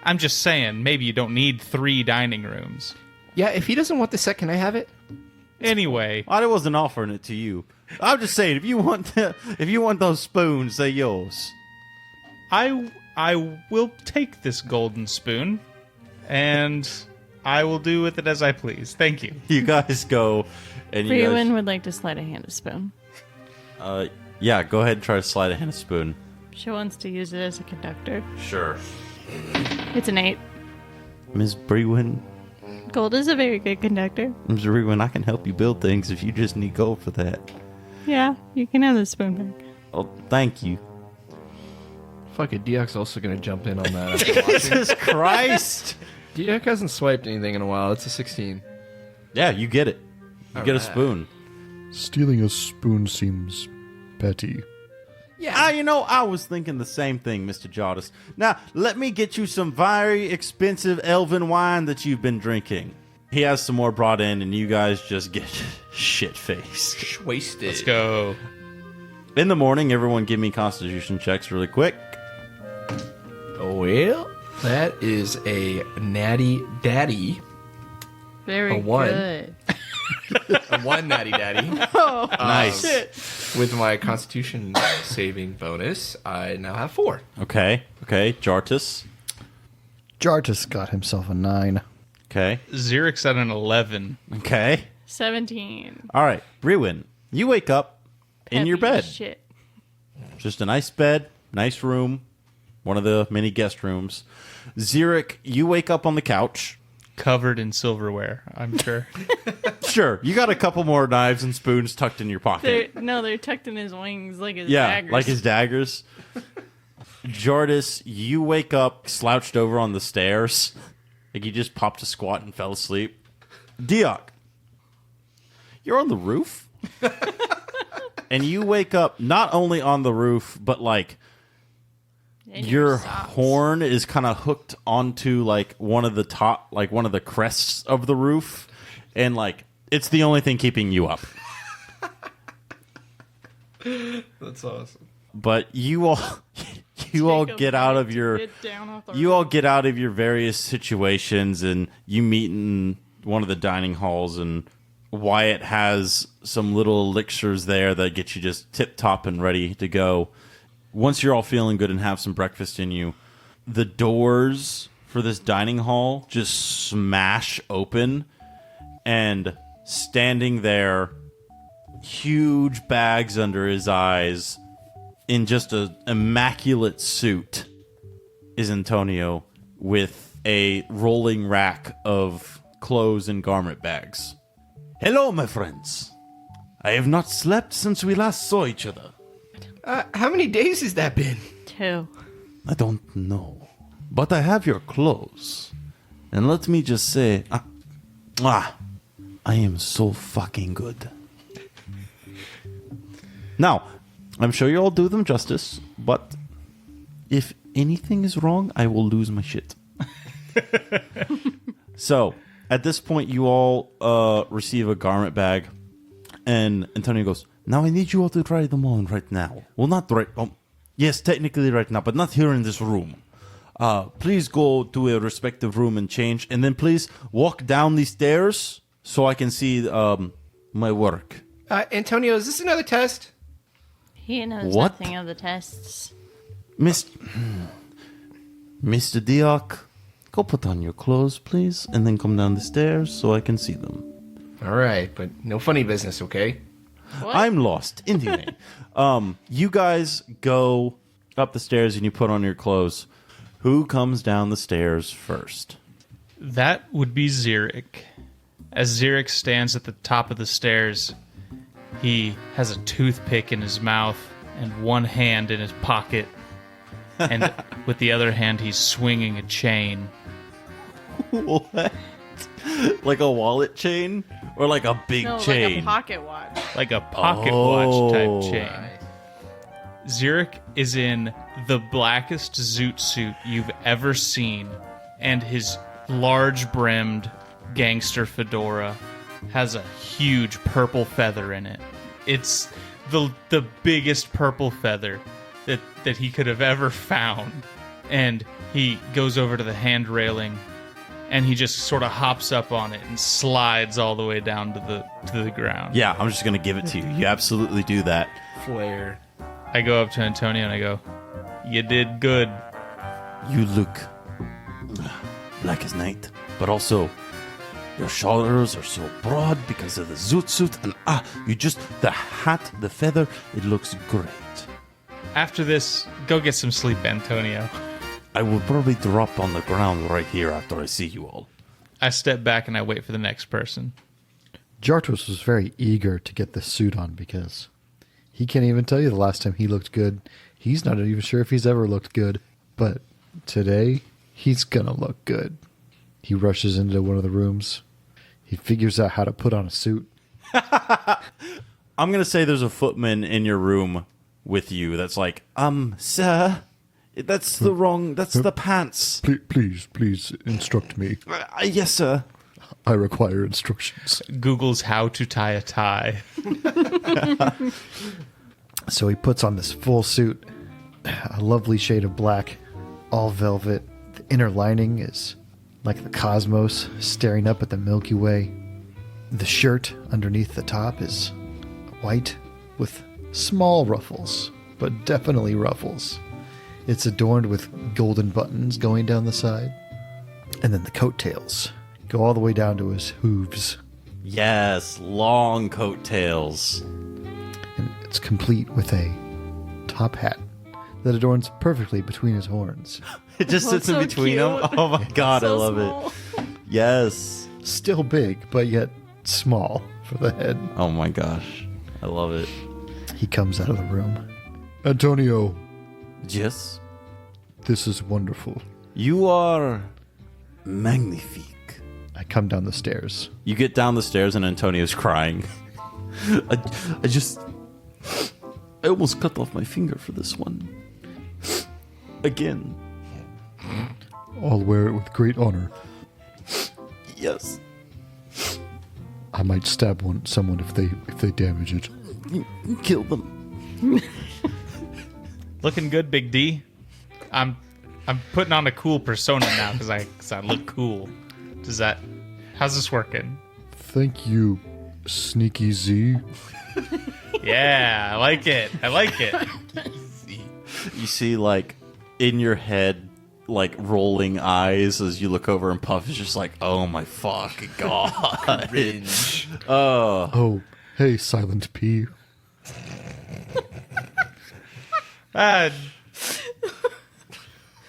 I'm just saying maybe you don't need 3 dining rooms. Yeah, if he doesn't want the set, can I have it? Anyway, I wasn't offering it to you. I'm just saying if you want those spoons, they're yours. I will take this golden spoon, and I will do with it as I please. Thank you. You guys go, and you Freeman guys, would like to slide a hand a spoon. yeah, go ahead and try to slide a hand of spoon. She wants to use it as a conductor. Sure. It's an 8. Ms. Brewin, Gold is a very good conductor. Ms. Brewin, I can help you build things if you just need gold for that. Yeah, you can have the spoon back. Oh, thank you. Fuck it, Diak's also going to jump in on that. After watching. Jesus Christ! Diak hasn't swiped anything in a while. It's a 16. Yeah, you get it. You get a Alright. spoon. Stealing a spoon seems petty. Yeah. I was thinking the same thing, Mr. Jardis. Now, let me get you some very expensive elven wine that you've been drinking. He has some more brought in, and you guys just get shit-faced. Wasted. Let's go. In the morning, everyone give me constitution checks really quick. Well, that is a natty daddy. Very A 1. good. A 1 natty daddy. Nice. With my constitution saving bonus, I now have 4. Okay, Jartus. Jartus got himself a 9. Okay, Xerix at an 11. okay. 17. All right, Brewin, you wake up in your Heavy bed. Shit. Just a nice bed, nice room, one of the many guest rooms. Xeric, you wake up on the couch. Covered in silverware, I'm sure. Sure, you got a couple more knives and spoons tucked in your pocket. They're tucked in his wings like his Yeah, daggers. like his daggers. Jardis, you wake up slouched over on the stairs. Like you just popped a squat and fell asleep. Dioc, you're on the roof. And you wake up not only on the roof, but like In your socks. horn is kind of hooked onto like one of the crests of the roof. And like it's the only thing keeping you up. That's awesome. But you all Take a get out minute of to your get down off the you roof. all get out of your various situations and you meet in one of the dining halls, and Wyatt has some little elixirs there that get you just tip top and ready to go. Once you're all feeling good and have some breakfast in you, the doors for this dining hall just smash open, and standing there, huge bags under his eyes, in just an immaculate suit, is Antonio with a rolling rack of clothes and garment bags. Hello, my friends. I have not slept since we last saw each other. How many days has that been? 2. I don't know, but I have your clothes. And let me just say, I am so fucking good. Now, I'm sure you all do them justice, but if anything is wrong, I will lose my shit. So, at this point, you all receive a garment bag, and Antonio goes, now I need you all to try them on right now. Well, not right... yes, technically right now, but not here in this room. Please go to a respective room and change, and then please walk down the stairs so I can see my work. Antonio, is this another test? He knows What? nothing of the tests. Mr. Dioc, go put on your clothes, please, and then come down the stairs so I can see them. All right, but no funny business, okay? What? I'm lost. Indian. You guys go up the stairs and you put on your clothes. Who comes down the stairs first? That would be Xeric. As Xeric stands at the top of the stairs, he has a toothpick in his mouth and one hand in his pocket. And with the other hand, he's swinging a chain. What? Like a wallet chain? Or like a big No, chain? like a pocket watch. Like a pocket watch type chain. Nice. Xeric is in the blackest zoot suit you've ever seen, and his large-brimmed gangster fedora has a huge purple feather in it. It's the biggest purple feather that he could have ever found. And he goes over to the hand railing, and he just sort of hops up on it and slides all the way down to the ground. Yeah, I'm just going to give it to you. You absolutely do that. Flare. I go up to Antonio and I go, "You did good." You look black as night, but also your shoulders are so broad because of the zoot suit, and the hat, the feather, it looks great. After this, go get some sleep, Antonio. I will probably drop on the ground right here after I see you all. I step back and I wait for the next person. Jartros was very eager to get this suit on because he can't even tell you the last time he looked good. He's not even sure if he's ever looked good. But today, he's gonna look good. He rushes into one of the rooms. He figures out how to put on a suit. I'm going to say there's a footman in your room with you that's like, sir, that's the pants. Please instruct me. Yes, sir. I require instructions. Google's how to tie a tie. So he puts on this full suit, a lovely shade of black, all velvet. The inner lining is like the cosmos staring up at the Milky Way. The shirt underneath the top is white with small ruffles, but definitely ruffles. It's adorned with golden buttons going down the side. And then the coattails go all the way down to his hooves. Yes, long coattails. And it's complete with a top hat that adorns perfectly between his horns. It just sits in so between them. cute. Oh my god, I So love small. it. Yes. Still big, but yet small for the head. Oh my gosh. I love it. He comes out of the room. Antonio, Yes. this is wonderful. You are magnifique. I come down the stairs. You get down the stairs and Antonio's crying. I almost cut off my finger for this one. Again. I'll wear it with great honor. Yes. I might stab someone if they damage it. Kill them. Looking good, Big D. I'm putting on a cool persona now because I look cool. How's this working? Thank you, Sneaky Z. Yeah, I like it. You see, like, in your head, like, rolling eyes as you look over and Puff is just like, oh my fucking god. Cringe. Oh. Oh, hey, Silent P.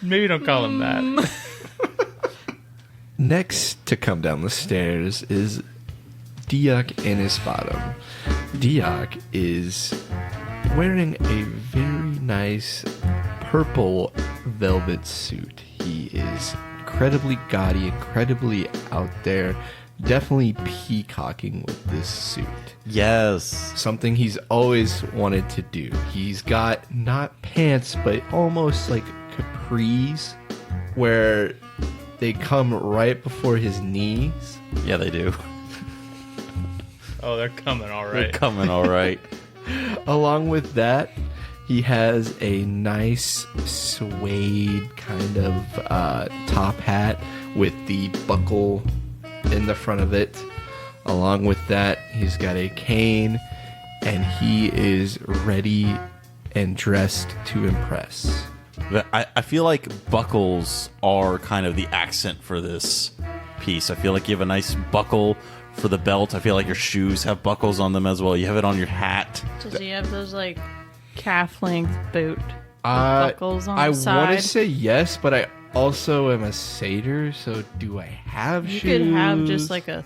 Maybe don't call him that. Next to come down the stairs is Dioc and his bottom. Dioc is wearing a very nice purple velvet suit. He is incredibly gaudy, incredibly out there, definitely peacocking with this suit. Yes. Something he's always wanted to do. He's got not pants, but almost like capris where they come right before his knees. Yeah, they do. Oh, they're coming all They're right. coming all right. Along with that, he has a nice suede kind of top hat with the buckle in the front of it. Along with that, he's got a cane, and he is ready and dressed to impress. I feel like buckles are kind of the accent for this piece. I feel like you have a nice buckle for the belt. I feel like your shoes have buckles on them as well. You have it on your hat. Does he have those like calf length boot buckles on I the side? want to say yes, but I also am a satyr, so do I have You shoes? could have just like a.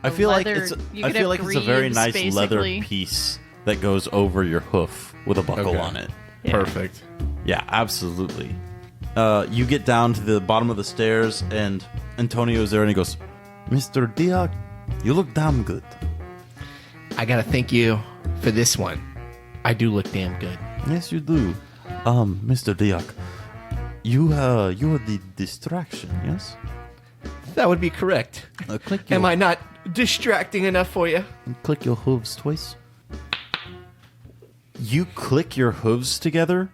I feel leather- like you I could feel have like it's a very greaves, nice leather basically. piece that goes over your hoof with a buckle Okay. on it. Yeah. Perfect. Yeah, absolutely. You get down to the bottom of the stairs, and Antonio's there, and he goes, "Mr. Diak, you look damn good." I gotta thank you for this one. I do look damn good. Yes, you do. Mr. Diak, you are the distraction, yes? That would be correct. Click your, Am I not distracting enough for you? click your hooves twice. You click your hooves together,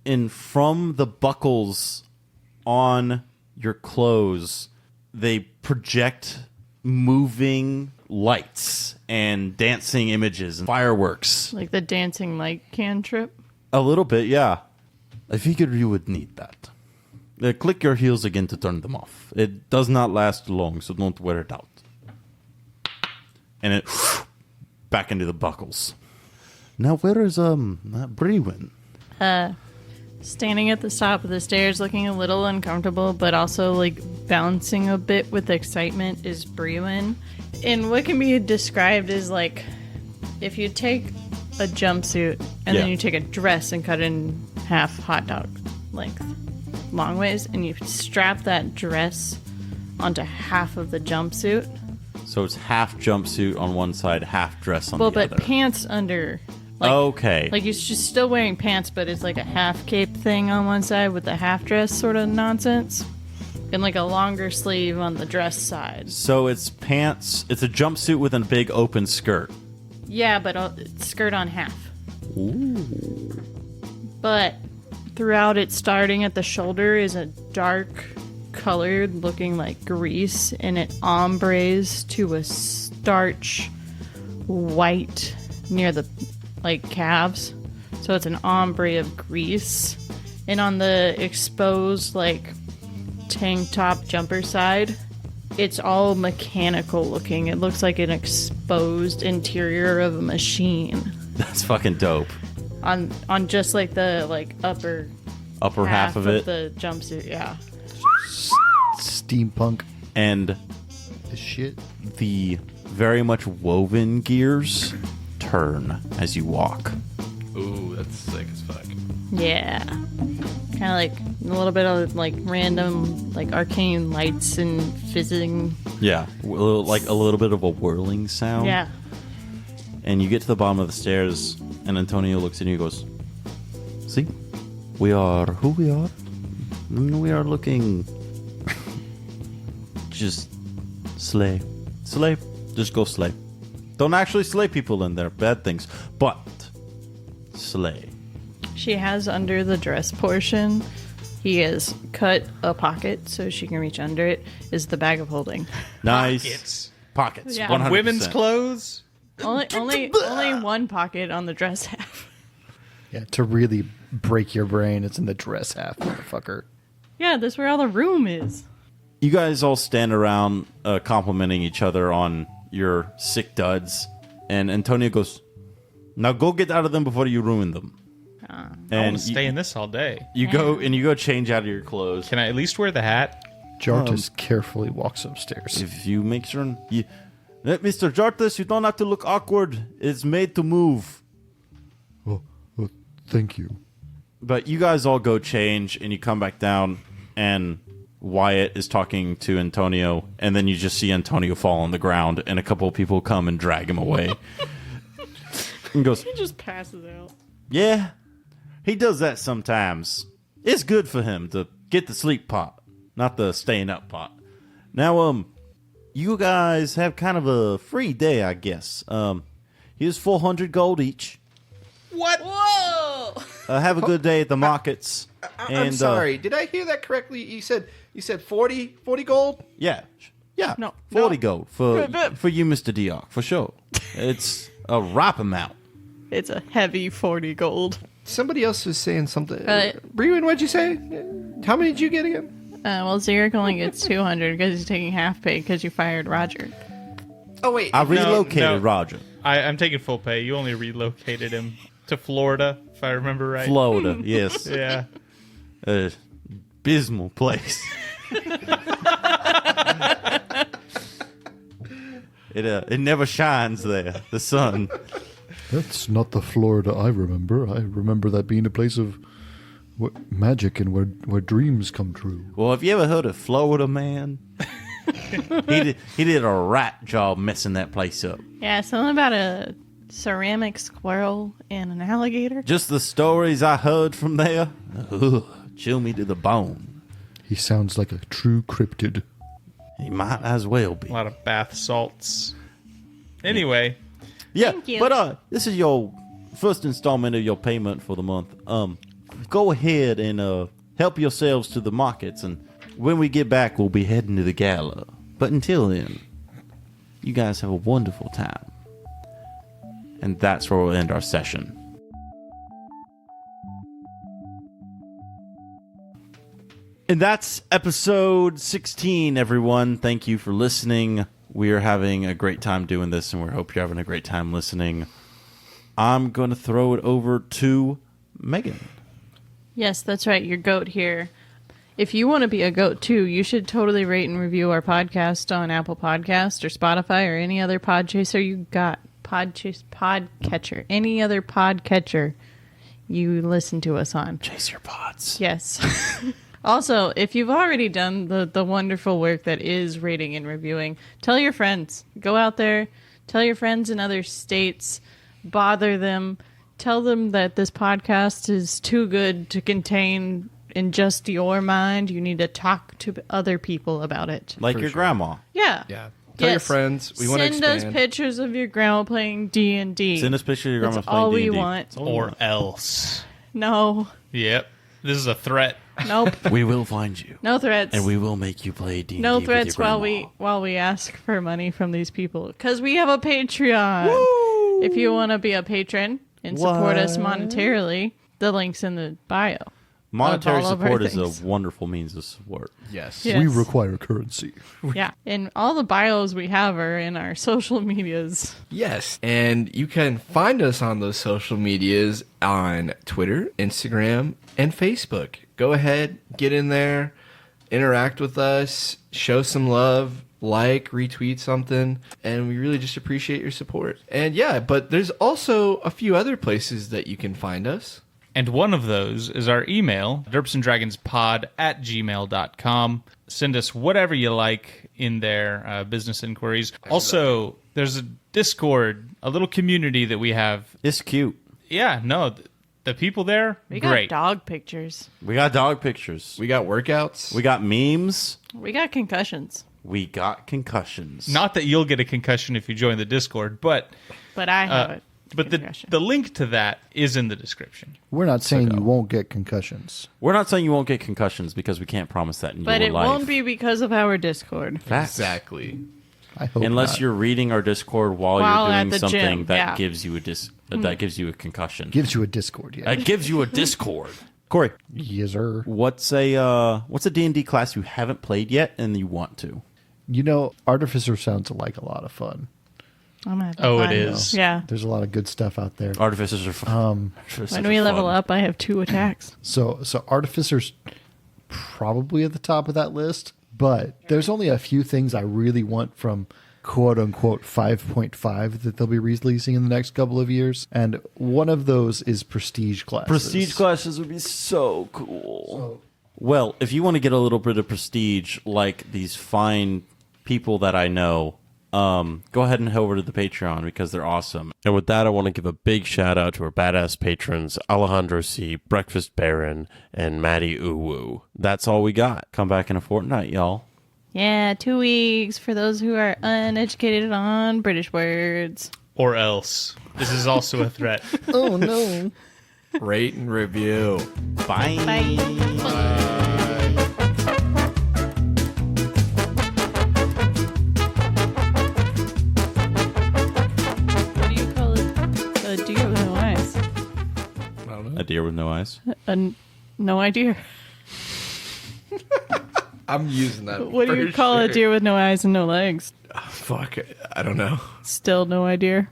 and from the buckles on your clothes, they project moving lights and dancing images and fireworks. Like the dancing light cantrip. A little bit, yeah. I figured you would need that. Click your heels again to turn them off. It does not last long, so don't wear it out. And it back into the buckles. Now where is Brewin? Standing at the top of the stairs, looking a little uncomfortable, but also like bouncing a bit with excitement, is Brewin. And what can be described as like if you take a jumpsuit and Yeah. then you take a dress and cut it in half hot dog length long ways, and you strap that dress onto half of the jumpsuit. So it's half jumpsuit on one side, half dress on the But other. pants under. Like, Okay. Like you're just still wearing pants, but it's like a half cape thing on one side with the half dress sort of nonsense, and like a longer sleeve on the dress side. So it's pants. It's a jumpsuit with a big open skirt. Yeah, but skirt on half. But throughout it, starting at the shoulder, is a dark colored looking like grease, and it ombres to a starch white near the like calves. So it's an ombre of grease. And on the exposed like tank top jumper side, it's all mechanical looking. It looks like an exposed interior of a machine That's fucking dope. on just like the like upper Half of it. the jumpsuit. Yeah. Steampunk And as shit. the very much woven gears turn as you walk. Ooh, that's sick as fuck. Yeah. Kind of like a little bit of like random like arcane lights and fizzing. Yeah, like a little bit of a whirling sound. Yeah. And you get to the bottom of the stairs, and Antonio looks at you and goes, "See, we are who we are. We are looking just slay. Just go slay. Don't actually slay people in there, bad things, but slay." She has under the dress portion, he has cut a pocket so she can reach under it, is the bag of holding. Nice pockets. Yeah. 100%. Women's clothes. Only one pocket on the dress half. Yeah, to really break your brain, it's in the dress half, motherfucker. Yeah, that's where all the room is. You guys all stand around complimenting each other on your sick duds, and Antonio goes, "Now go get out of them before you ruin them." I want And to stay in this all day. you go change out of your clothes. Can I at least wear the hat? Jartis carefully walks upstairs. If you make sure, Mr. Jartis, you don't have to look awkward. It's made to move. Oh, thank you. But you guys all go change, and you come back down, and Wyatt is talking to Antonio, and then you just see Antonio fall on the ground, and a couple of people come and drag him away. And goes, He just passes out. "Yeah, he does that sometimes. It's good for him to get the sleep pot, not the staying up pot." Now, you guys have kind of a free day, I guess. Here's 400 gold each. What? Whoa! Have a good day at the markets. I'm sorry. Did I hear that correctly? You said 40 gold? Yeah, Yeah, No, 40 no. gold for you, Mr. Dioc, for sure. It's a ripe amount. It's a heavy 40 gold. Somebody else was saying something. Uh, Brewin, what'd you say? How many did you get again? Well, Xeric only gets 200 because he's taking half pay because you fired Roger. Oh, wait. I relocated no. Roger. I'm taking full pay. You only relocated him to Florida, if I remember right. Florida, yes. Yeah. Abysmal place. It never shines there, the sun. That's not the Florida I remember. I remember that being a place of magic and where dreams come true. Well, have you ever heard of Florida Man? he did a rat job messing that place up. Yeah, something about a ceramic squirrel and an alligator. Just the stories I heard from there, chill me to the bone. He sounds like a true cryptid. He might as well be. A lot of bath salts. Anyway, Yeah, Thank you. but this is your first installment of your payment for the month. Go ahead and help yourselves to the markets, and when we get back, we'll be heading to the gala. But until then, you guys have a wonderful time. And that's where we'll end our session. And that's episode 16, everyone. Thank you for listening. We are having a great time doing this, and we hope you're having a great time listening. I'm going to throw it over to Megan. Yes, that's right. Your goat here. If you want to be a goat too, you should totally rate and review our podcast on Apple Podcast or Spotify or any other podchaser you got. Podcatcher. Any other podcatcher you listen to us on. Chase your pods. Yes. Also, if you've already done the wonderful work that is rating and reviewing, tell your friends. Go out there, tell your friends in other states, bother them, tell them that this podcast is too good to contain in just your mind. You need to talk to other people about it. Like your grandma. Yeah. Yeah. Tell your Yes. friends. We want to Send expand. us pictures of your grandma playing D&D. Send us pictures of your grandma That's playing all we D&D. want. or else. No. Yep. This is a threat. Nope. We will find you. No threats. And we will make you play D&D No with threats your while grandma. we ask for money from these people, because we have a Patreon. If you want to be a patron and support us monetarily, the link's in the bio. Monetary of all of our support is things. a wonderful means of support. Yes. Yes. We require currency. Yeah, and all the bios we have are in our social medias. Yes. And you can find us on those social medias on Twitter, Instagram, and Facebook. Go ahead, get in there, interact with us, show some love, like, retweet something, and we really just appreciate your support. And yeah, but there's also a few other places that you can find us. And one of those is our email, derpsanddragonspod@gmail.com. Send us whatever you like in there, business inquiries. Also, there's a Discord, a little community that we have. It's cute. Yeah, no, the people there, We got great. dog pictures. We got dog pictures. We got workouts. We got memes. We got concussions. We got concussions. Not that you'll get a concussion if you join the Discord, but But I have it. but the link to that is in the description. We're not saying you won't get concussions. We're not saying you won't get concussions because we can't promise that in But your it life. won't be because of our Discord. Facts. Exactly. I hope Unless not. you're reading our Discord while While you're at doing the something gym, that yeah. gives you that gives you a concussion. Gives you a Discord, yeah. That gives you a Discord. Corey, Yes, sir. what's a D&D class you haven't played yet and you want to? You know, Artificer sounds like a lot of fun. I'm having Oh, it fun. is. Yeah. There's a lot of good stuff out there. Artificers are fun. When we level up, I have 2 attacks. So Artificer's probably at the top of that list, but there's only a few things I really want from quote-unquote 5.5 that they'll be releasing in the next couple of years, and one of those is prestige classes. Prestige classes would be so cool. Well, if you want to get a little bit of prestige like these fine people that I know, go ahead and head over to the Patreon because they're awesome. And with that, I want to give a big shout out to our badass patrons, Alejandro C., Breakfast Baron, and Maddie Uwu. That's all we got. Come back in a fortnight, y'all. Yeah, 2 weeks for those who are uneducated on British words. Or else. This is also a threat. Oh no. Rate and review. Bye. Bye. deer with no eyes? No idea. I'm using that. What do you call a deer with no eyes and no legs? Fuck, I don't know. Still no idea.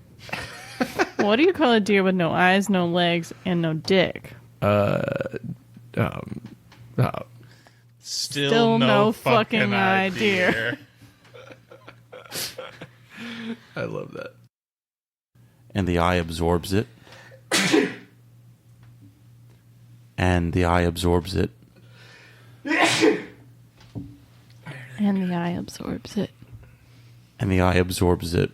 What do you call a deer with no eyes, no legs, and no dick? Still no fucking idea. I love that. And the eye absorbs it. And the eye absorbs it. And the eye absorbs it. And the eye absorbs it.